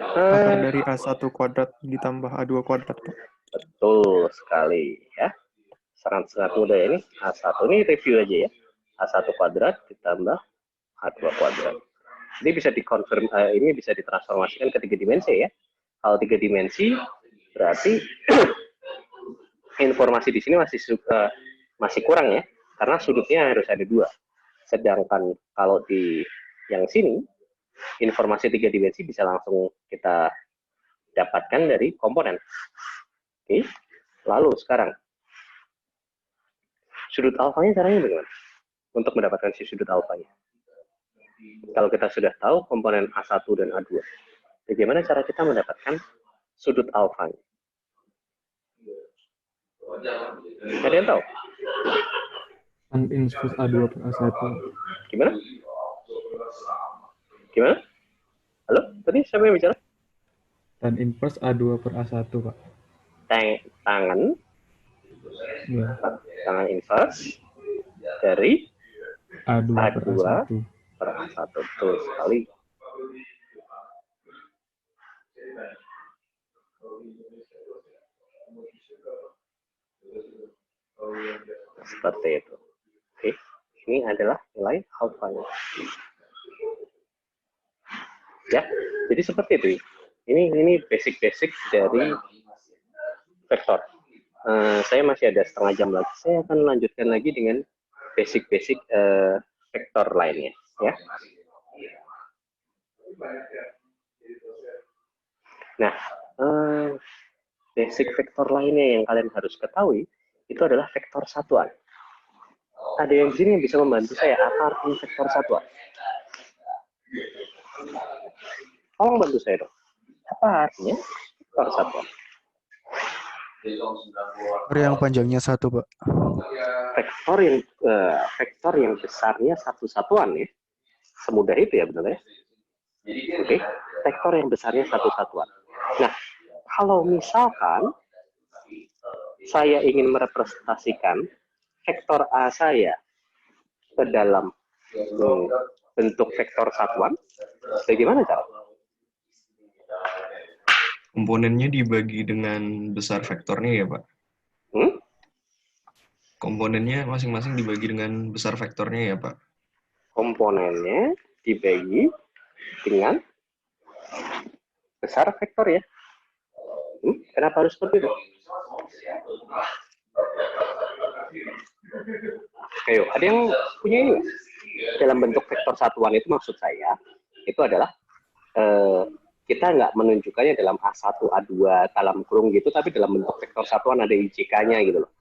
Akar dari A1 kuadrat ditambah A2 kuadrat, Pak. Betul sekali, ya. Sangat-sangat mudah ini. A1 ini review aja ya. A1 kuadrat ditambah A2 kuadrat. Ini bisa dikonfirm, ini bisa ditransformasikan ke 3 dimensi ya. Kalau 3 dimensi berarti informasi di sini masih kurang ya, karena sudutnya harus ada 2. Sedangkan kalau di yang sini informasi 3 dimensi bisa langsung kita dapatkan dari komponen. Oke. Lalu sekarang sudut alfanya caranya bagaimana? Untuk mendapatkan si sudut alfanya. Kalau kita sudah tahu komponen A1 dan A2, bagaimana cara kita mendapatkan sudut alfanya? Ada yang tahu? Tan inverse A2 per A1. Gimana? Gimana? Halo? Tadi siapa yang bicara? Tan inverse A2 per A1, Pak. Tangan Ya. Tangan inverse dari A2 per A1. Per A1. Betul sekali. Seperti itu. Oke. Ini adalah nilai alfanya. Ya, jadi seperti itu. Ini basic-basic dari vektor. Saya masih ada setengah jam lagi. Saya akan lanjutkan lagi dengan basic-basic vektor lainnya. Ya. Nah, basic vektor lainnya yang kalian harus ketahui itu adalah vektor satuan. Ada yang di sini yang bisa membantu saya apa arti vektor satuan? Tolong bantu saya dong. Apa artinya vektor satuan? Vektor yang panjangnya 1, Pak. Vektor yang besarnya satu satuan ya. Semudah itu ya benar ya. Oke, vektor yang besarnya satu satuan. Nah, kalau misalkan saya ingin merepresentasikan vektor A saya ke dalam bentuk vektor satuan, bagaimana cara? Komponennya dibagi dengan besar vektornya ya, Pak? Komponennya masing-masing dibagi dengan besar vektornya ya, Pak? Komponennya dibagi dengan besar vektor ya. Kenapa harus seperti itu? Ayo, ada yang punya ini? Dalam bentuk vektor satuan itu maksud saya, itu adalah kita nggak menunjukkannya dalam A1, A2, dalam kurung gitu, tapi dalam bentuk vektor satuan ada IJK-nya gitu loh.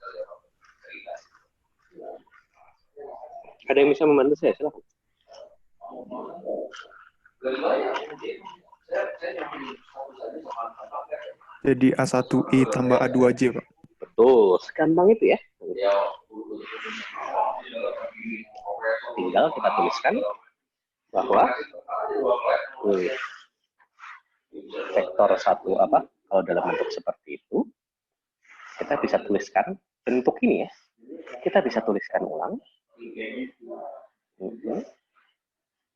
Ada yang bisa membantu saya? Silakan. Jadi A1I tambah A2J, Pak. Betul, segampang itu ya. Tinggal kita tuliskan bahwa vektor satu apa, kalau dalam bentuk seperti itu, kita bisa tuliskan bentuk ini ya. Kita bisa tuliskan ulang.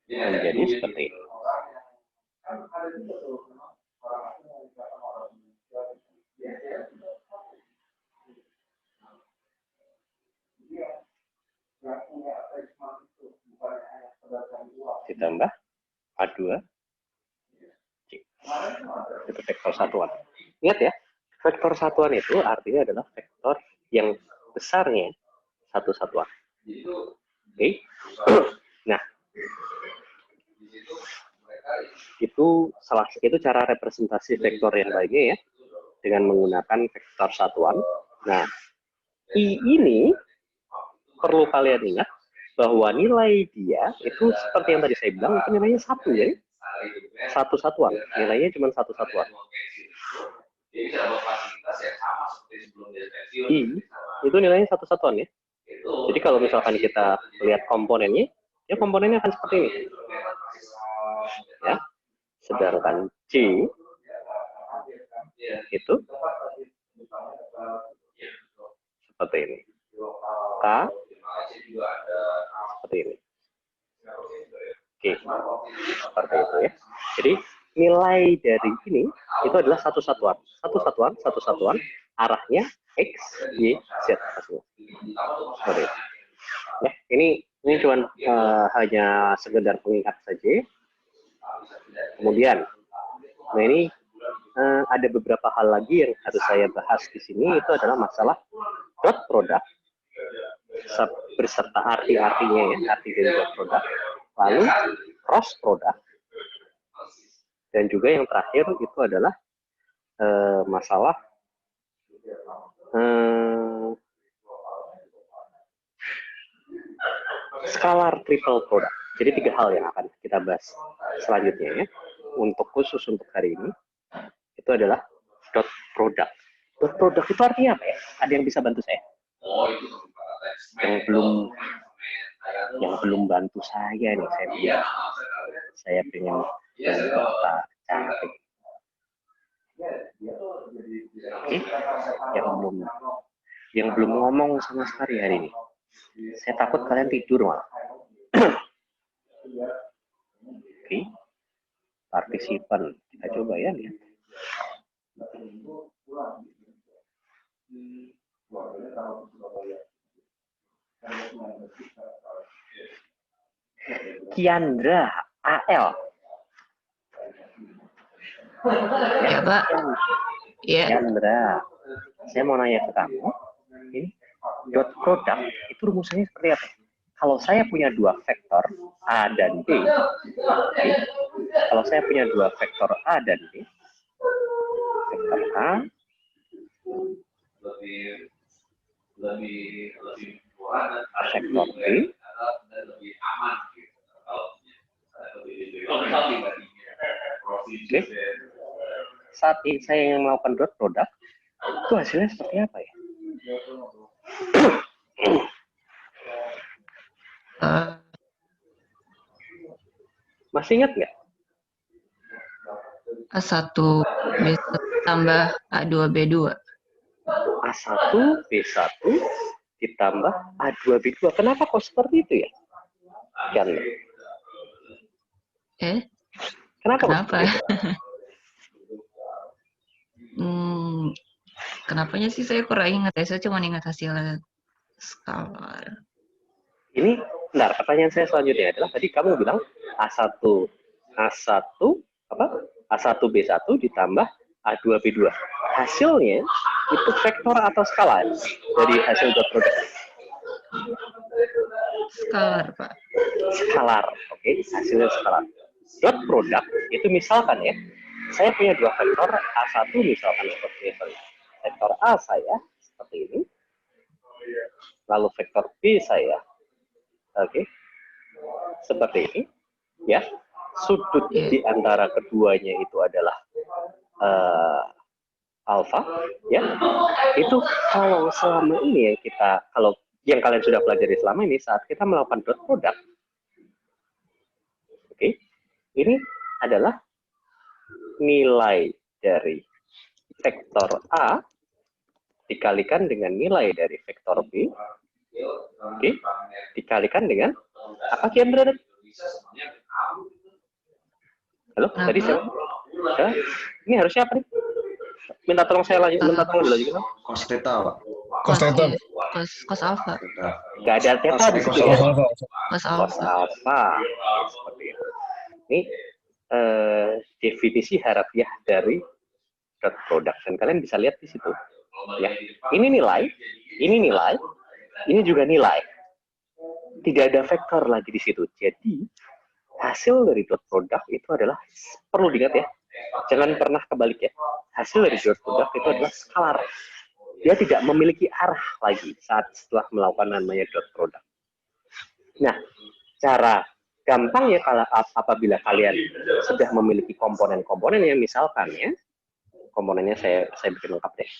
Menjadi seperti ini. Ditambah A2 C. Itu vektor satuan. Ingat ya, vektor satuan itu artinya adalah vektor yang besarnya satu satuan. Oke. Nah, itu cara representasi vektor yang lainnya ya, dengan menggunakan vektor satuan. Nah, I ini perlu kalian ingat bahwa nilai dia itu seperti yang tadi saya bilang, itu nilainya satu ya, satu satuan, nilainya cuma satu satuan. I itu nilainya satu satuan ya. Jadi kalau misalkan kita lihat komponennya, ya komponennya akan seperti ini. Ya. Sedangkan C itu seperti ini. K seperti ini. Oke, seperti itu ya. Jadi nilai dari ini itu adalah satu satuan, arahnya X, Y, Z. Seperti itu. Ya, ini cuma hanya sekedar pengingat saja. Kemudian, nah ini ada beberapa hal lagi yang harus saya bahas di sini, itu adalah masalah dot product berserta arti-artinya ya, arti dari dot product, lalu cross product, dan juga yang terakhir itu adalah masalah scalar triple product. Jadi 3 hal yang akan kita bahas selanjutnya ya. Khusus untuk hari ini itu adalah dot product. Dot product itu artinya apa ya? Ada yang bisa bantu saya? Yang belum bantu saya nih, saya pengen Bapak cantik. Yang belum ngomong sama sekali hari ini. Saya takut kalian tidur malah. Oke. Partisipan. Kita coba ya lihat. Kiandra AL. Ya, Pak. Iya. Kiandra, saya mau nanya ke kamu. Ini dot product itu rumusannya seperti apa? Kalau saya punya 2 vektor A dan B, okay. Kalau saya punya 2 vektor A dan B, vektor A vektor B, okay. Saat ini saya yang melakukan dot product, itu hasilnya seperti apa ya? Masih ingat nggak? A1 B1 tambah A2 B2. A1 B1 ditambah A2 B2. Kenapa kok seperti itu ya? Kan? Kenapa? Kenapanya sih saya kurang ingat ya. Saya cuma ingat hasil skalar. Ini, benar. Pertanyaan saya selanjutnya adalah tadi kamu bilang A1 B1 ditambah A2 B2. Hasilnya itu vektor atau skalar dari hasil dot product? Skalar, Pak. Skalar, oke. Hasilnya skalar. Dot product itu misalkan ya, saya punya 2 vektor A1 misalkan seperti ini. Vektor A saya seperti ini. Lalu vektor B saya, oke, seperti ini. Ya, sudut di antara keduanya itu adalah alfa, ya. Itu kalau selama ini yang kalian sudah pelajari selama ini saat kita melakukan dot product, oke, ini adalah nilai dari vektor A dikalikan dengan nilai dari vektor B, oke, dikalikan dengan apa kian berada? Halo, tadi siapa? Ini harusnya apa nih? Minta tolong saya minta tolong dilanjutkan. Cos theta, Pak. Cos alpha. Nggak ada theta di situ ya. Cos Cos alpha. Seperti itu. Ini definisi harafiah dari dot product, dan kalian bisa lihat di situ. Ya, ini nilai, ini juga nilai. Tidak ada vektor lagi di situ. Jadi hasil dari dot product itu adalah, perlu diingat ya, jangan pernah kebalik ya. Hasil dari dot product itu adalah skalar. Dia tidak memiliki arah lagi setelah melakukan namanya dot product. Nah, cara gampangnya kalau apabila kalian sudah memiliki komponen-komponen yang misalkan ya, komponennya saya bikin lengkap deh.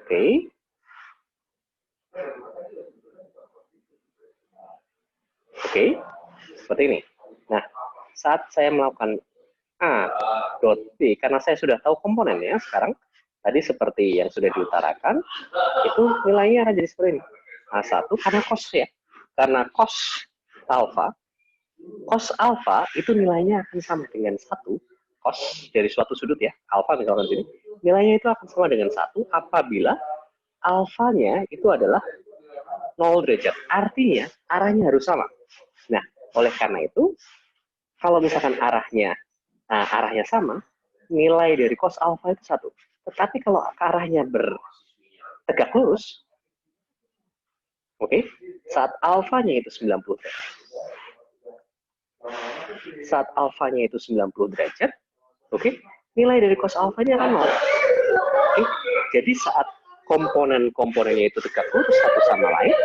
Oke. Oke, seperti ini. Nah, saat saya melakukan A dot B, karena saya sudah tahu komponennya sekarang, tadi seperti yang sudah diutarakan, itu nilainya akan jadi seperti ini. A1 karena cos ya. Karena cos alpha itu nilainya akan sama dengan 1, cos dari suatu sudut ya, alpha misalkan sini, nilainya itu akan sama dengan 1 apabila alfanya itu adalah 0 derajat. Artinya, arahnya harus sama. Nah, oleh karena itu, kalau misalkan arahnya sama, nilai dari cos alpha itu 1. Tetapi kalau arahnya bertegak lurus, oke, saat alfanya itu 90 derajat. Saat alfanya itu 90 derajat, oke, nilai dari cos alfanya akan 0. Oke, jadi saat komponen-komponennya itu tegak lurus satu sama lain,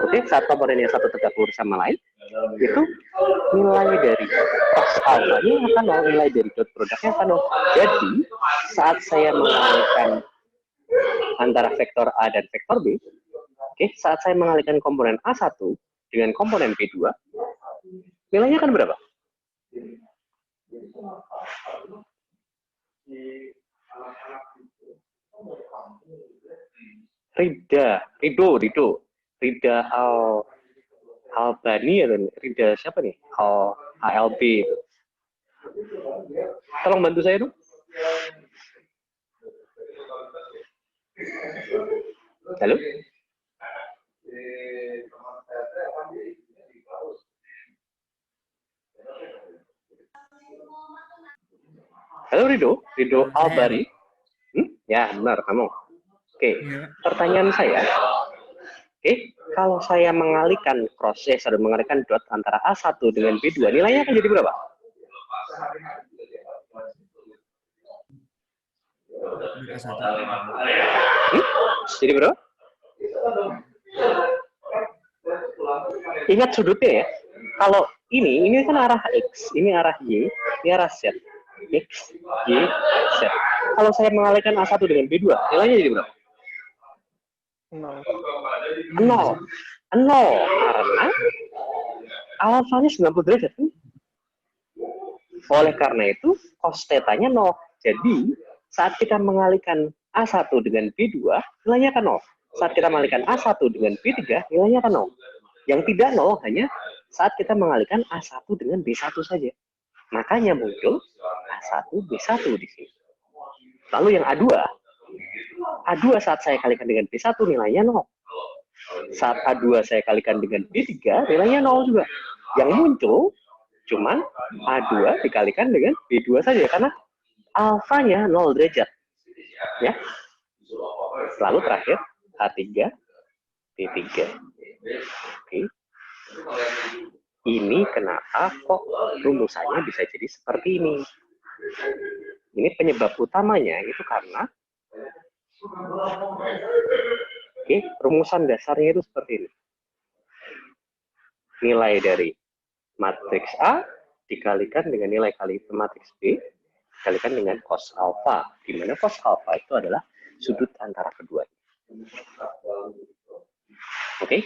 oke, saat komponennya satu tegak lurus sama lain, itu nilai dari cos alfanya akan 0, nilai dari dot produknya akan 0. Jadi saat saya mengalihkan antara vektor A dan vektor B, oke, saat saya mengalihkan komponen A1 dengan komponen B2, nilainya akan berapa? Rida Albani atau Rida siapa nih? ALB. Tolong bantu saya dong. Halo? Halo Rido Albari. Ya, benar kamu. Oke, pertanyaan saya. Oke, kalau saya mengalihkan mengalihkan dot antara A1 dengan B2, nilainya akan jadi berapa? Jadi berapa? Ingat sudutnya ya. Kalau ini kan arah X, ini arah Y, ini arah Z. X, Y, Z. Kalau saya mengalihkan A1 dengan B2, nilainya jadi berapa? 0. Karena alfanya 90 derajat. Oleh karena itu, cos theta-nya 0. Jadi, saat kita mengalihkan A1 dengan B2, nilainya akan 0. Saat kita mengalihkan A1 dengan B3, nilainya akan 0. Yang tidak 0 hanya saat kita mengalihkan A1 dengan B1 saja. Makanya muncul A1, B1 di sini. Lalu yang A2 saat saya kalikan dengan B1 nilainya 0. Saat A2 saya kalikan dengan B3 nilainya 0 juga. Yang muncul cuman A2 dikalikan dengan B2 saja karena alfanya 0 derajat. Ya. Lalu terakhir A3, B3. Oke. Ini kenapa kok rumusannya bisa jadi seperti ini? Ini penyebab utamanya itu karena rumusan dasarnya itu seperti ini. nilai dari matriks A dikalikan dengan nilai kali matriks B dikalikan dengan cos alfa, di mana cos alfa itu adalah sudut antara keduanya. Oke?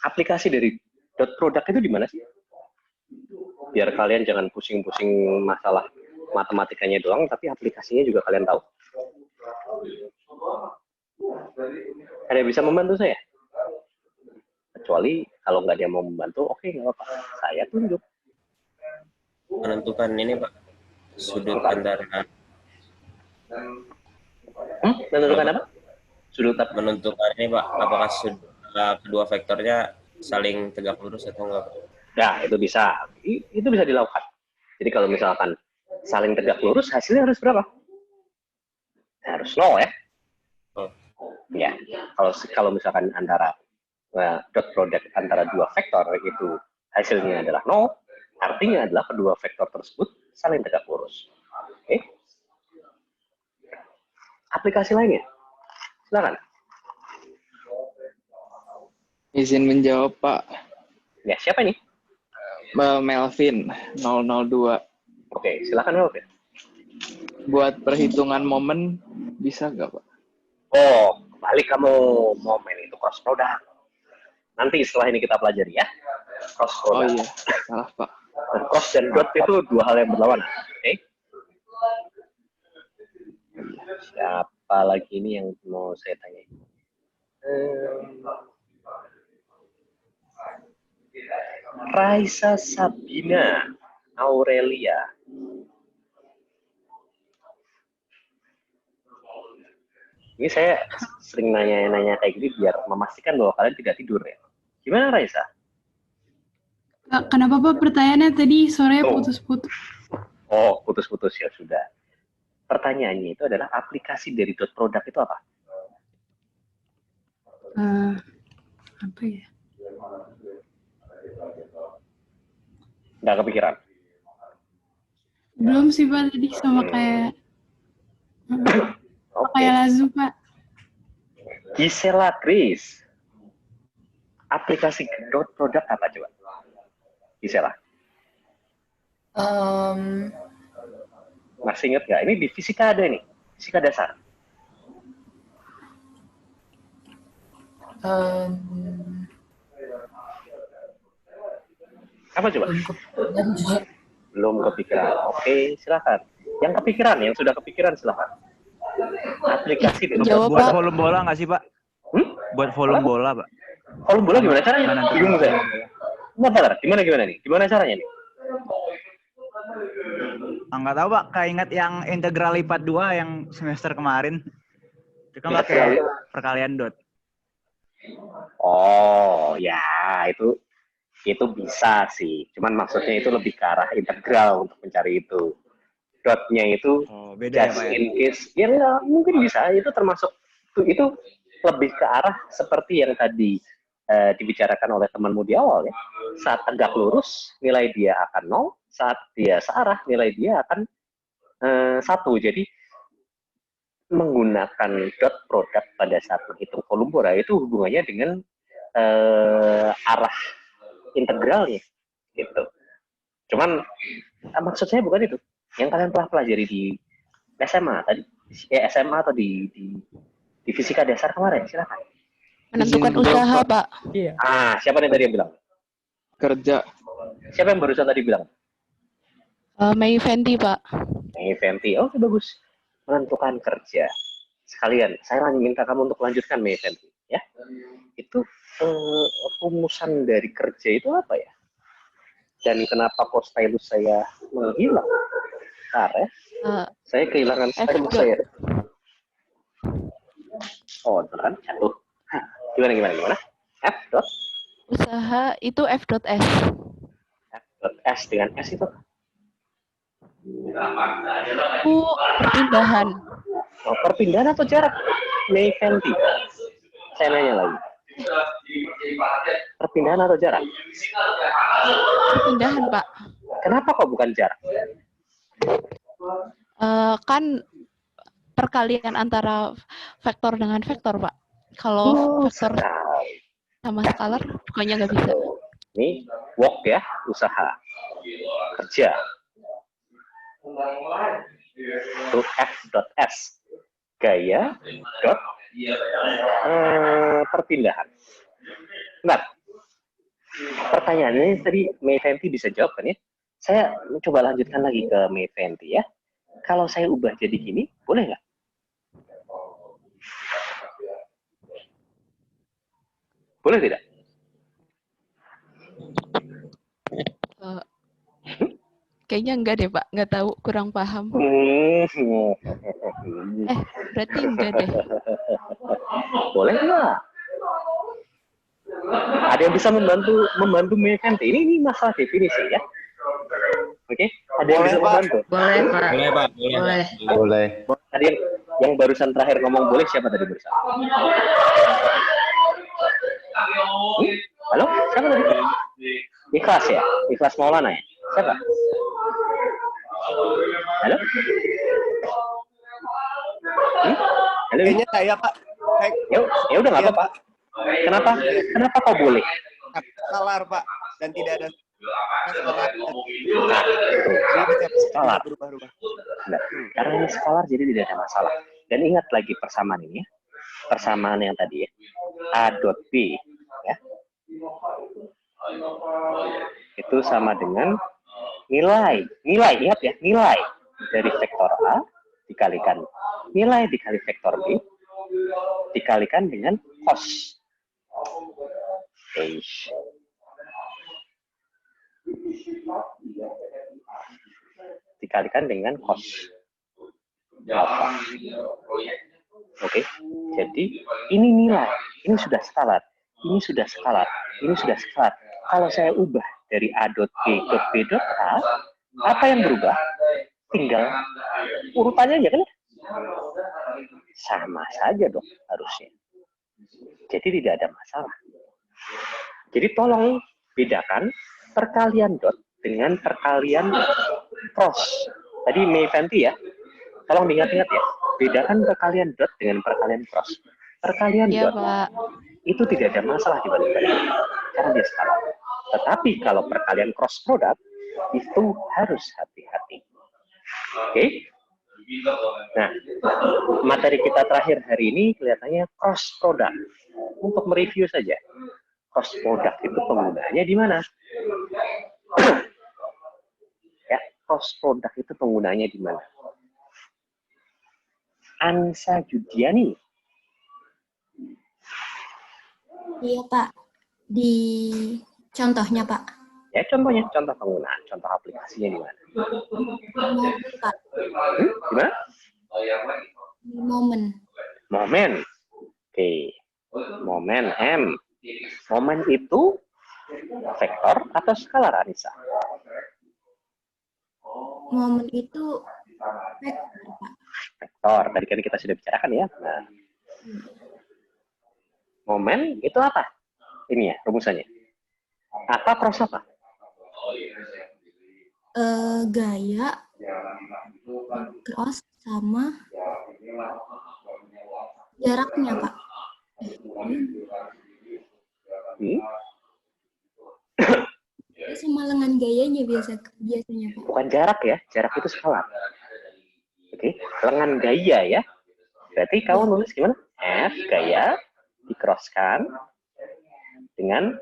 Aplikasi dari dot product itu di mana sih? Biar kalian jangan pusing-pusing masalah matematikanya doang, tapi aplikasinya juga kalian tahu. Ada yang bisa membantu saya? Kecuali kalau nggak ada yang mau membantu, oke, nggak apa-apa. Saya tunjuk. Menentukan ini Pak, sudut antara. Menentukan apa? Sudut apa? Menentukan ini Pak, apakah kedua vektornya saling tegak lurus atau enggak? Ya, itu bisa. Itu bisa dilakukan. Jadi kalau misalkan saling tegak lurus, hasilnya harus berapa? Harus 0 ya. Ya, kalau misalkan antara dot product antara dua vektor itu hasilnya adalah 0, artinya adalah kedua vektor tersebut saling tegak lurus. Oke? Aplikasi lainnya, silakan. Izin menjawab Pak. Ya, siapa ini? Melvin 002. Oke, silakan Melvin. Buat perhitungan momen bisa nggak Pak? Oh, balik kamu momen itu cross product. Nanti setelah ini kita pelajari ya. Cross product. Oh iya, salah Pak. Cross dan dot itu dua hal yang berlawanan. Oke? Siapa lagi ini yang mau saya tanya? Raisa Sabina Aurelia. Ini saya sering nanya-nanya kayak gini biar memastikan bahwa kalian tidak tidur ya. Gimana Raisa? Kenapa Pak pertanyaannya tadi sorenya putus-putus? Oh, putus-putus ya sudah. Pertanyaannya itu adalah aplikasi dari dot product itu apa? Apa ya? Nggak kepikiran? Belum sih Pak, tadi sama kayak kayak Lazu Pak. Gisela Chris. Aplikasi dot product apa coba? Gisela. Masih ingat nggak? Ini di fisika ada nih, fisika dasar. Apa coba? Belum kepikiran. Oke, silakan. Yang kepikiran, yang sudah kepikiran silakan. Aplikasi dari buat volume bola nggak sih Pak? Buat volume bola Pak. Volume bola gimana caranya? Bingung saya. Bentar, gimana nih? Gimana caranya nih? Nggak tahu Pak, kayak ingat yang integral lipat 2 yang semester kemarin. Itu kan pakai perkalian dot. Oh, ya itu bisa sih. Cuman maksudnya itu lebih ke arah integral untuk mencari itu. Dotnya itu beda just ya, Pak, ya? in case. Ya mungkin bisa. Itu termasuk itu lebih ke arah seperti yang tadi dibicarakan oleh temanmu di awal ya. Saat tegak lurus nilai dia akan 0, saat dia searah nilai dia akan 1. Jadi menggunakan dot product pada saat menghitung volume bola itu hubungannya dengan arah integralnya gitu. Cuman maksud saya bukan itu. Yang kalian telah pelajari di SMA tadi, SMA atau di fisika dasar kemarin, silakan. Menentukan usaha, Pak. Iya. Siapa nih tadi yang bilang? Kerja. Siapa yang barusan tadi bilang? Mei Fenty, Pak. Mei Fenty. Oke, bagus. Menentukan kerja. Sekalian, saya minta kamu untuk lanjutkan Mei Fenty, ya. Itu rumusan dari kerja itu apa ya? Dan kenapa kok stylus saya menghilang? Bentar ya. Saya kehilangan stylus saya. Oh, beneran jatuh. Gimana? F dot? Usaha itu F dot S. F dot S dengan S itu? Perpindahan. Oh, perpindahan atau jarak? Mei Fenty. Saya nanya lagi. Perpindahan atau jarak? Perpindahan, Pak. Kenapa kok bukan jarak? Kan perkalian antara vektor dengan vektor, Pak. Kalau vektor sama skalar Pokoknya nggak bisa. Ini work ya, usaha, kerja. Itu F.S. Gaya dot perpindahan. Nah, pertanyaannya tadi May Fenty bisa jawab kan ya? Saya coba lanjutkan lagi ke May Fenty ya. Kalau saya ubah jadi gini, boleh nggak? Boleh tidak? Kayaknya enggak deh Pak, nggak tahu, kurang paham. Berarti enggak deh. Boleh nggak? Ada yang bisa membantu May Fenty? Ini masalah definisi ya. Oke, ada yang bisa membantu? Boleh, Pak. Boleh, Pak. Boleh. Boleh. Tadi yang barusan terakhir ngomong boleh siapa tadi barusan? Halo, siapa tadi? Ikhlas ya? Ikhlas Maulana ya? Siapa? Halo? Halo? Kayaknya saya, Pak. Ya udah nggak apa-apa. Kenapa? Kenapa kok boleh? Salar, Pak. Dan tidak ada Skalar. Nah, karena ini skalar jadi tidak ada masalah. Dan ingat lagi persamaan ini ya. Persamaan yang tadi ya. A dot B ya. Itu sama dengan nilai. Nilai, ingat ya, nilai dari vektor A dikalikan nilai dikali vektor B dikalikan dengan cos. Dikalikan dengan cos alpha. Oke, jadi ini nilai, ini sudah skalar, ini sudah skalar, ini sudah skalar. Kalau saya ubah dari A dot B dot B dot A, apa yang berubah? Tinggal urutannya aja kan? Sama saja dong harusnya. Jadi tidak ada masalah. Jadi tolong bedakan perkalian dot dengan perkalian cross. Tadi May Fenty ya, tolong diingat-ingat ya, bedakan perkalian dot dengan perkalian cross. Perkalian Iya, dot Pak. itu tidak ada masalah dibalik-balik karena dia skalar. Tetapi kalau perkalian cross product itu harus hati-hati. Oke? Nah, materi kita terakhir hari ini kelihatannya cross product. Untuk mereview saja, cross product itu penggunaannya di mana? Ya, cross product itu penggunaannya di mana? Ansa Judiani. Iya, Pak. Di contohnya, Pak. Ya, contohnya, contoh penggunaan, contoh aplikasinya di mana? Momen, Pak. Gimana? Momen. Momen. Oke. Momen M. Momen itu vektor atau skalar, Anissa? Momen itu vektor, Pak. Vektor. Tadi kan kita sudah bicarakan ya. Nah. Momen itu apa? Ini ya, rumusannya. Apa cross apa? Gaya, cross, sama jaraknya, Pak. Sama lengan gayanya biasanya, Pak. Bukan jarak ya, jarak itu skalar. Oke, lengan gaya ya. Berarti kamu nulis gimana? F gaya di-crosskan dengan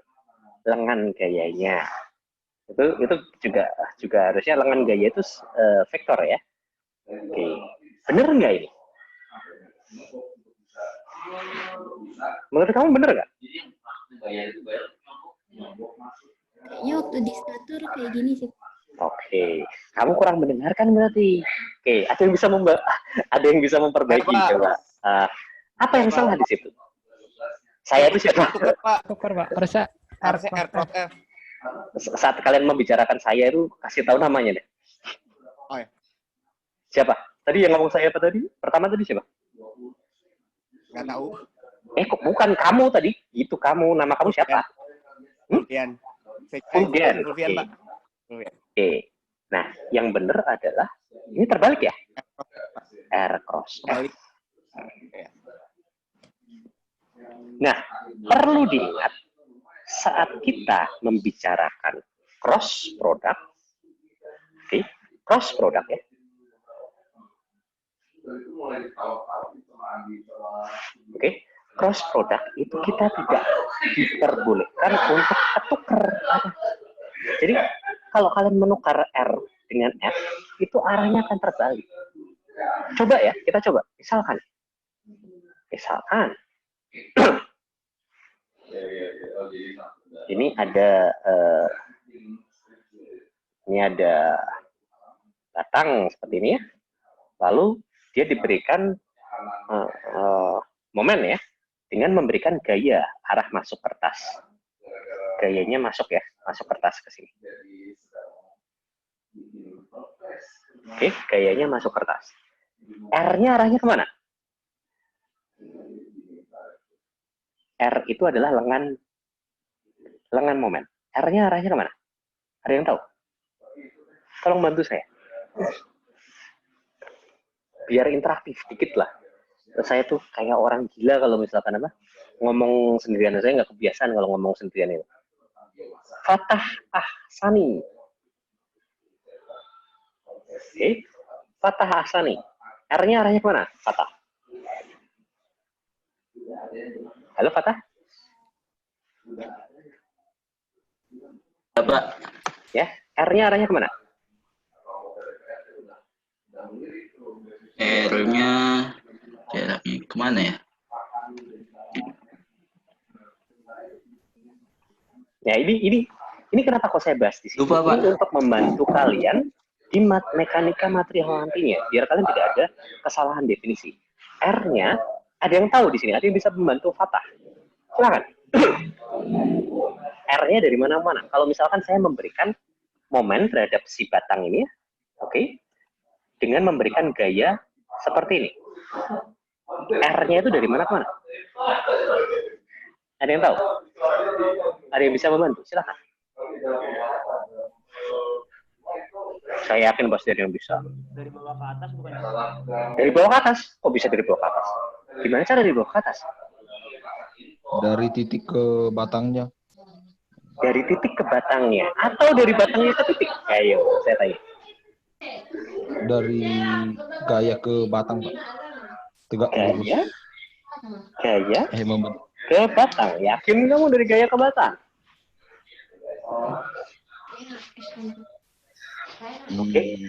lengan gayanya. Itu juga harusnya lengan gaya itu vektor ya. Oke, bener nggak ini? Menurut kamu bener nggak? Kayaknya waktu di statur kayak gini sih. Oke, kamu kurang mendengarkan berarti. Oke, ada yang bisa memperbaiki coba. Apa yang salah di situ? Saya itu siapa? Tukar, Pak. Persa. Saat kalian membicarakan saya itu kasih tahu namanya deh. Oh ya. Siapa? Tadi yang ngomong saya apa tadi? Pertama tadi siapa? Nggak tahu. Kok bukan kamu tadi? Itu kamu. Nama kamu siapa? Fulvian. Fulvian. Fulvian, Pak. Oke. Nah, yang benar adalah ini terbalik ya? R cross F. Nah, perlu diingat saat kita membicarakan cross product, oke, cross product ya. Oke, cross product itu kita tidak diperbolehkan untuk ketukar. Jadi kalau kalian menukar R dengan F, itu arahnya akan terbalik. Coba ya, kita coba. Misalkan ini ada batang seperti ini ya. Lalu dia diberikan momen ya, dengan memberikan gaya arah masuk kertas. Gayanya masuk ya, masuk kertas ke sini. Oke, gayanya masuk kertas. R-nya arahnya kemana? R itu adalah lengan momen. R-nya arahnya kemana? Ada yang tahu? Tolong bantu saya. Biar interaktif dikit lah. Saya tuh kayak orang gila kalau misalkan apa ngomong sendirian. Saya nggak kebiasaan kalau ngomong sendirian itu. Fatah Ahsani. Oke, Fatah Ahsani. R-nya arahnya kemana? Fatah. Halo Fatah. Apa? Ya, R-nya arahnya kemana? R-nya jaraknya kemana ya? Ya ini kenapa kok saya bahas di sini? Lupa, Pak. Ini untuk membantu kalian di mekanika material nantinya, biar kalian tidak ada kesalahan definisi. R-nya ada yang tahu di sini, ada yang bisa membantu Fatah. Silakan. R-nya dari mana-mana. Kalau misalkan saya memberikan momen terhadap si batang ini, oke, dengan memberikan gaya seperti ini. R-nya itu dari mana ke mana? Ada yang tahu? Ada yang bisa membantu? Silakan. Saya yakin pasti ada yang bisa. Dari bawah ke atas bukan? Dari bawah ke atas? Kok bisa dari bawah ke atas? Gimana cara dari bawah ke atas? Dari titik ke batangnya. Dari titik ke batangnya. Atau dari batangnya ke titik? Ayo, saya tanya. Dari gaya ke batang, Pak. Tegak lurus. Gaya ke batang. Yakin kamu dari gaya ke batang? Oke.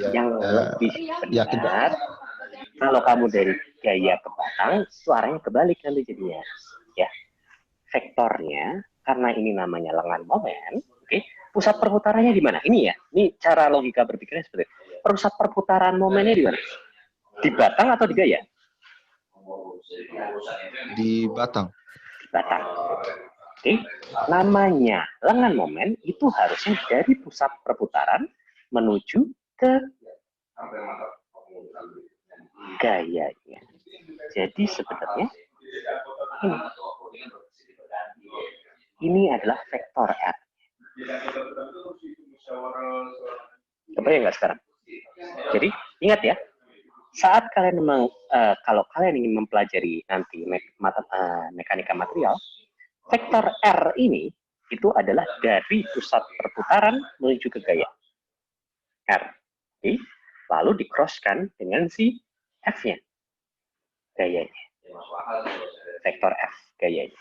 Yang lebih benar, kalau kamu dari gaya ke batang, suaranya kebalik nanti jadinya. Ya, vektornya karena ini namanya lengan momen. Oke. Pusat perputarannya di mana? Ini ya. Ini cara logika berpikirnya seperti itu. Pusat perputaran momennya di mana? Di batang atau di gaya? Di batang. Batang. Oke. Namanya lengan momen itu harusnya dari pusat perputaran menuju ke gayanya. Jadi sebenarnya ini adalah vektor R. Kebayang nggak sekarang? Jadi ingat ya, saat kalian kalau kalian ingin mempelajari nanti mekanika material, vektor R ini itu adalah dari pusat perputaran menuju ke gaya R. Oke. Lalu di-crosskan dengan si F-nya, gayanya. Vektor F, gayanya.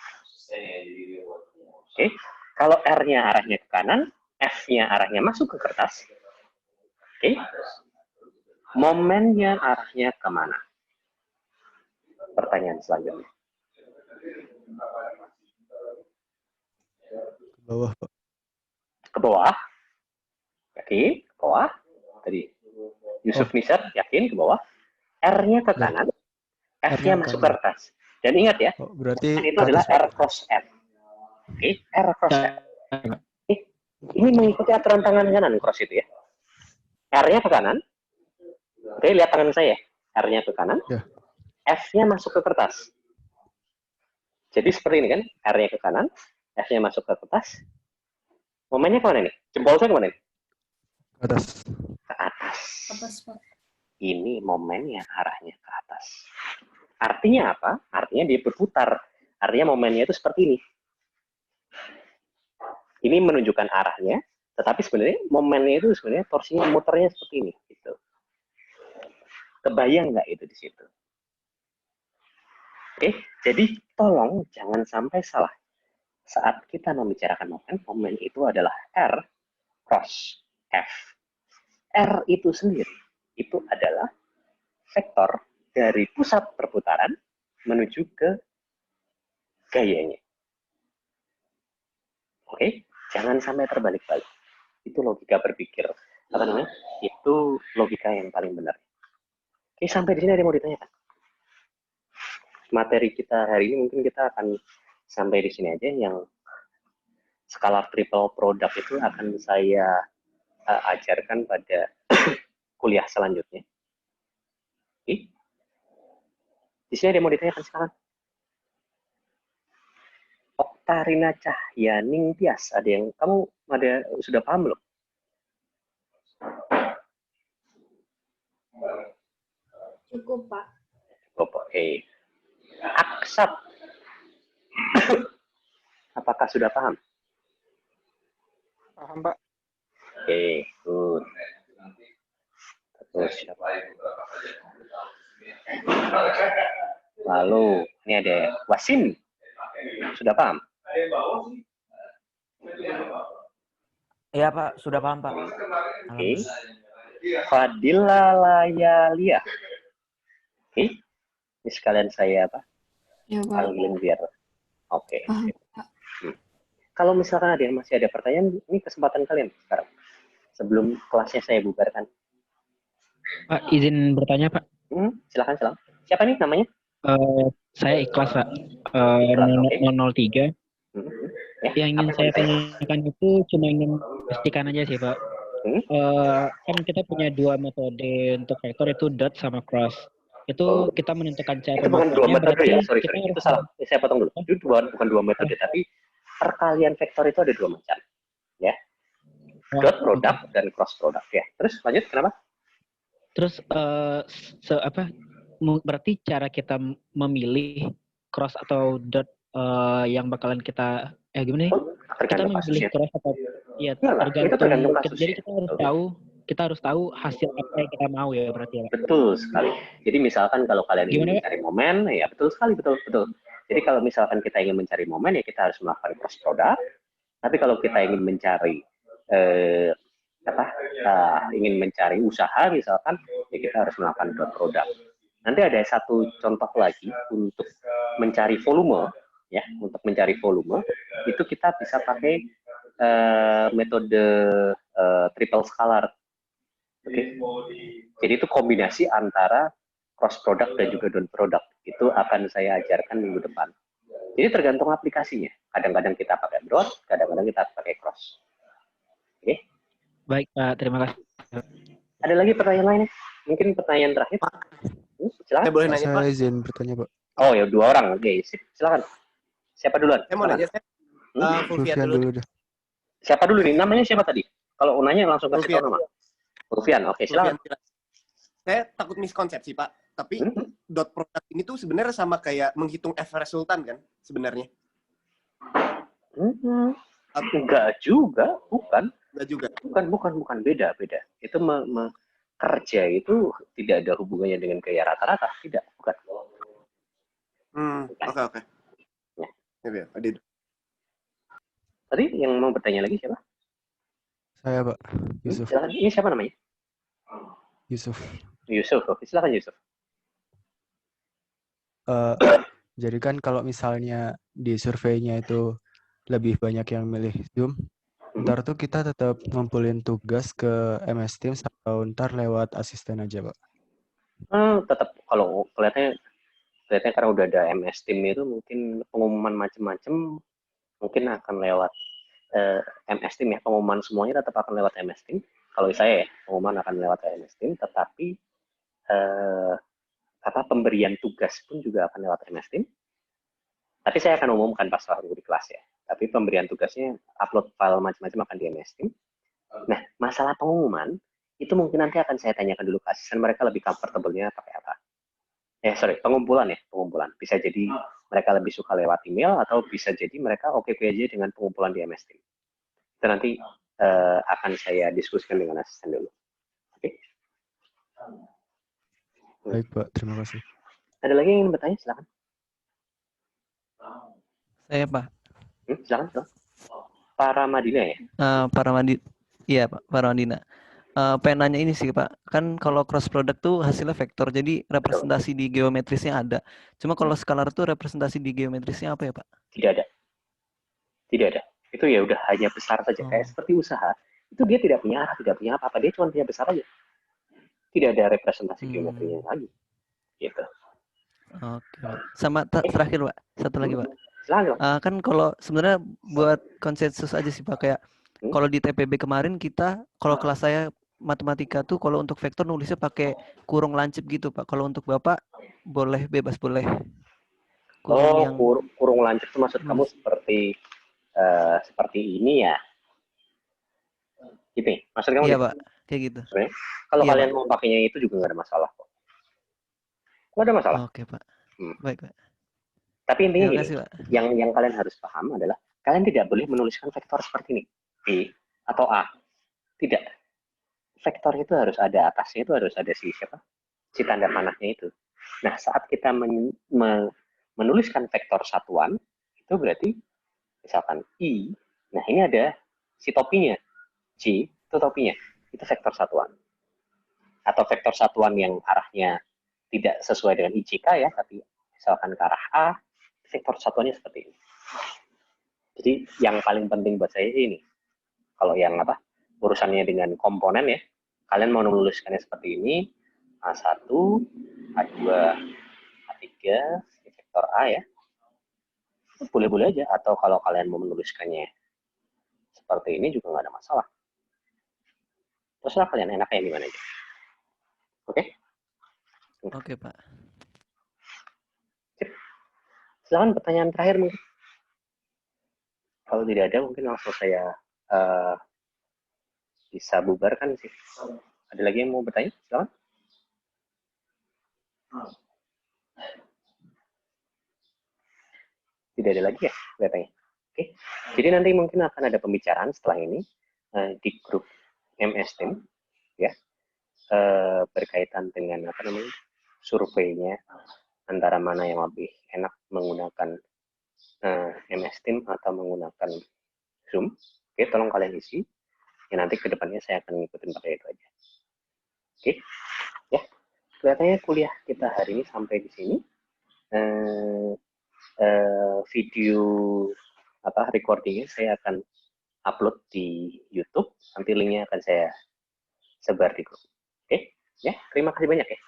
Oke. Kalau R-nya arahnya ke kanan, F-nya arahnya masuk ke kertas. Oke. Momennya arahnya kemana? Pertanyaan selanjutnya. Ke bawah, Pak. Ke bawah? Yakin? Ke bawah? Tadi Yusuf Nisar, yakin ke bawah? R-nya ke kanan, F-nya masuk ke kertas. Dan ingat ya, berarti itu adalah R cross F. Oke, R cross F. Ini mengikuti aturan tangan kanan cross itu ya. R-nya ke kanan. Oke, lihat tangan saya. R-nya ke kanan. F-nya masuk ke kertas. Jadi seperti ini kan, R-nya ke kanan, F-nya masuk ke kertas. Momennya kemana nih? Jempol saya kemana nih? Ke atas. Ke atas. Atas, Pak. Ini momennya arahnya ke atas. Artinya apa? Artinya dia berputar. Artinya momennya itu seperti ini. Ini menunjukkan arahnya, tetapi sebenarnya momennya itu sebenarnya torsinya muternya seperti ini. Gitu. Kebayang nggak itu di situ? Oke, jadi tolong jangan sampai salah. Saat kita membicarakan momen itu adalah R cross F. R itu sendiri, itu adalah vektor dari pusat perputaran menuju ke gayanya. Oke, jangan sampai terbalik-balik. Itu logika berpikir. Apa namanya? Itu logika yang paling benar. Oke, sampai di sini ada yang mau ditanyakan? Materi kita hari ini mungkin kita akan sampai di sini aja. Yang skalar triple product itu akan saya ajarkan pada kuliah selanjutnya. Oke. Di sini ada yang mau ditanyakan sekarang? Oktarina Cahyaning Tias, kamu sudah paham belum? Cukup, Pak. Cukup, oke. Aksat, apakah sudah paham? Paham, Pak. Oke, good. Terus siapa? Lalu ini ada Wasim, sudah paham? Iya Pak, sudah paham Pak. Oke. Fadila Layalia. Oke. Ini sekalian saya apa? Ya, Pak. Panggilin biar. Oke. Kalau misalkan masih ada pertanyaan, ini kesempatan kalian sekarang. Sebelum kelasnya saya bubarkan. Pak, izin bertanya Pak. Silakan. Siapa nih namanya? Saya Ikhlas Pak. 003. Yang ingin saya tanyakan itu cuma ingin pastikan aja sih Pak. Kan kita punya dua metode untuk vektor, itu dot sama cross. Itu kita menentukan cara itu bukan dua metode ya, sorry. Itu salah. Saya potong dulu. Itu bukan dua metode, tapi perkalian vektor itu ada dua macam. Ya. Dot product dan cross product ya. Terus lanjut, kenapa? Terus berarti cara kita memilih cross atau dot yang bakalan kita gimana nih? Kita memilih cross atau ya tergantung. Jadi kita harus tahu hasil apa yang kita mau ya berarti ya. Betul sekali. Jadi misalkan kalau kalian ingin mencari momen, ya betul sekali, betul. Jadi kalau misalkan kita ingin mencari momen, ya kita harus melakukan cross product. Tapi kalau kita ingin mencari ingin mencari usaha misalkan, ya kita harus melakukan dot product. Nanti ada satu contoh lagi untuk mencari volume, ya, untuk mencari volume itu kita bisa pakai metode triple scalar. Oke. Jadi itu kombinasi antara cross product dan juga dot product. Itu akan saya ajarkan minggu depan. Jadi tergantung aplikasinya. Kadang-kadang kita pakai dot, kadang-kadang kita pakai cross. Oke. Baik Pak, terima kasih. Ada lagi pertanyaan lainnya? Mungkin pertanyaan terakhir. Silakan. Saya boleh nanya, Pak? Saya izin bertanya, Pak. Oh ya, 2 orang. Oke, silakan. Siapa duluan? Saya mau nanya, Fulvian dulu deh. Siapa dulu nih? Namanya siapa tadi? Kalau nanya langsung kasih tahu nama. Fulvian, oke, silakan. Saya takut miskonsepsi, Pak. Tapi dot product ini tuh sebenarnya sama kayak menghitung F resultan kan sebenarnya? Enggak juga, bukan. Enggak juga. Bukan, beda. Itu kerja itu tidak ada hubungannya dengan gaya rata-rata, tidak, bukan. Oke. Ya, Adit. Tadi yang mau bertanya lagi siapa? Saya, Pak. Yusuf. Silakan. Ini siapa namanya? Yusuf. Oke, silakan Yusuf. Jadi kan kalau misalnya di surveinya itu lebih banyak yang milih Zoom, ntar tuh kita tetap ngumpulin tugas ke MS Teams atau ntar lewat asisten aja, Pak? Tetap kalau kelihatannya karena udah ada MS Team itu mungkin pengumuman macam-macam mungkin akan lewat MS Team ya, pengumuman semuanya tetap akan lewat MS Team. Kalau saya ya, pengumuman akan lewat MS Team, tetapi pemberian tugas pun juga akan lewat MS Team. Tapi saya akan umumkan pas waktu di kelas ya. Tapi pemberian tugasnya upload file macam-macam akan di MS Team. Nah, masalah pengumuman itu mungkin nanti akan saya tanyakan dulu ke asisten mereka lebih comfortable-nya pakai apa. Pengumpulan. Bisa jadi mereka lebih suka lewat email atau bisa jadi mereka oke aja dengan pengumpulan di MS Team. Itu nanti akan saya diskusikan dengan asisten dulu. Oke? Baik, Pak. Terima kasih. Ada lagi yang ingin bertanya? Silakan. Saya Pak. Silakan, Pak. Pak Ramadina ya? Iya Pak, Pak Ramadina. Pengen nanya ini sih Pak, kan kalau cross product tuh hasilnya vektor, jadi representasi di geometrisnya ada. Cuma kalau skalar tuh representasi di geometrisnya apa ya Pak? Tidak ada. Tidak ada. Itu ya udah hanya besar saja. Kayak seperti usaha, itu dia tidak punya arah, tidak punya apa-apa. Dia cuma punya besar aja. Tidak ada representasi geometrinya lagi. Gitu. Oke Pak. Sama terakhir Pak, satu lagi Pak. Silakan. Kan kalau sebenarnya buat konsensus aja sih Pak, kayak kalau di TPB kemarin kita, kalau kelas saya matematika tuh kalau untuk vektor nulisnya pakai kurung lancip gitu Pak. Kalau untuk Bapak boleh bebas boleh. Kurung lancip itu maksud kamu seperti ini ya? Gitu ya? Maksud kamu iya gitu? Pak, kayak gitu. Sebenarnya, kalau kalian mau pakainya itu juga nggak ada masalah kok. Nggak ada masalah. Oke Pak. Baik Pak. Tapi intinya Terima gini, kasih, Pak. yang kalian harus paham adalah kalian tidak boleh menuliskan vektor seperti ini, B atau A. Tidak. Vektor itu harus ada atasnya, itu harus ada si tanda panahnya itu. Nah, saat kita menuliskan vektor satuan, itu berarti misalkan I, nah ini ada si topinya, J itu topinya, itu vektor satuan. Atau vektor satuan yang arahnya tidak sesuai dengan IJK ya, tapi misalkan ke arah A, vektor satuannya seperti ini. Jadi yang paling penting buat saya ini, kalau yang urusannya dengan komponen ya, kalian mau menuliskannya seperti ini, A1, A2, A3, vektor A ya, boleh-boleh aja. Atau kalau kalian mau menuliskannya seperti ini juga nggak ada masalah. Terserah kalian enaknya gimana aja. Oke? Oke Pak. Silakan pertanyaan terakhir mungkin. Kalau tidak ada mungkin langsung saya bisa bubarkan sih. Ada lagi yang mau bertanya? Silakan. Tidak ada lagi ya kelihatannya. Oke. Jadi nanti mungkin akan ada pembicaraan setelah ini di grup MS Team ya, berkaitan dengan surveinya, antara mana yang lebih enak menggunakan MS Team atau menggunakan Zoom. Oke, tolong kalian isi. Ya, nanti ke depannya saya akan ngikutin pakai itu aja. Oke, ya. Kelihatannya kuliah kita hari ini sampai di sini. Video recordingnya saya akan upload di YouTube. Nanti linknya akan saya sebar di grup. Oke, ya. Terima kasih banyak ya.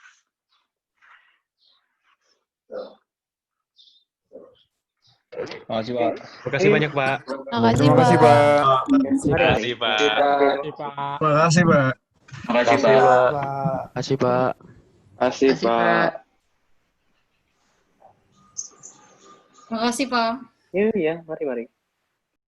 Terima kasih Pak. Terima kasih banyak Pak. Makasih, Terima kasih, Pak. Terima kasih Pak. Terima kasih, Pak. Terima kasih Pak. Kasih Pak. Kasih Pak. Makasih, Pak. Iya, mari.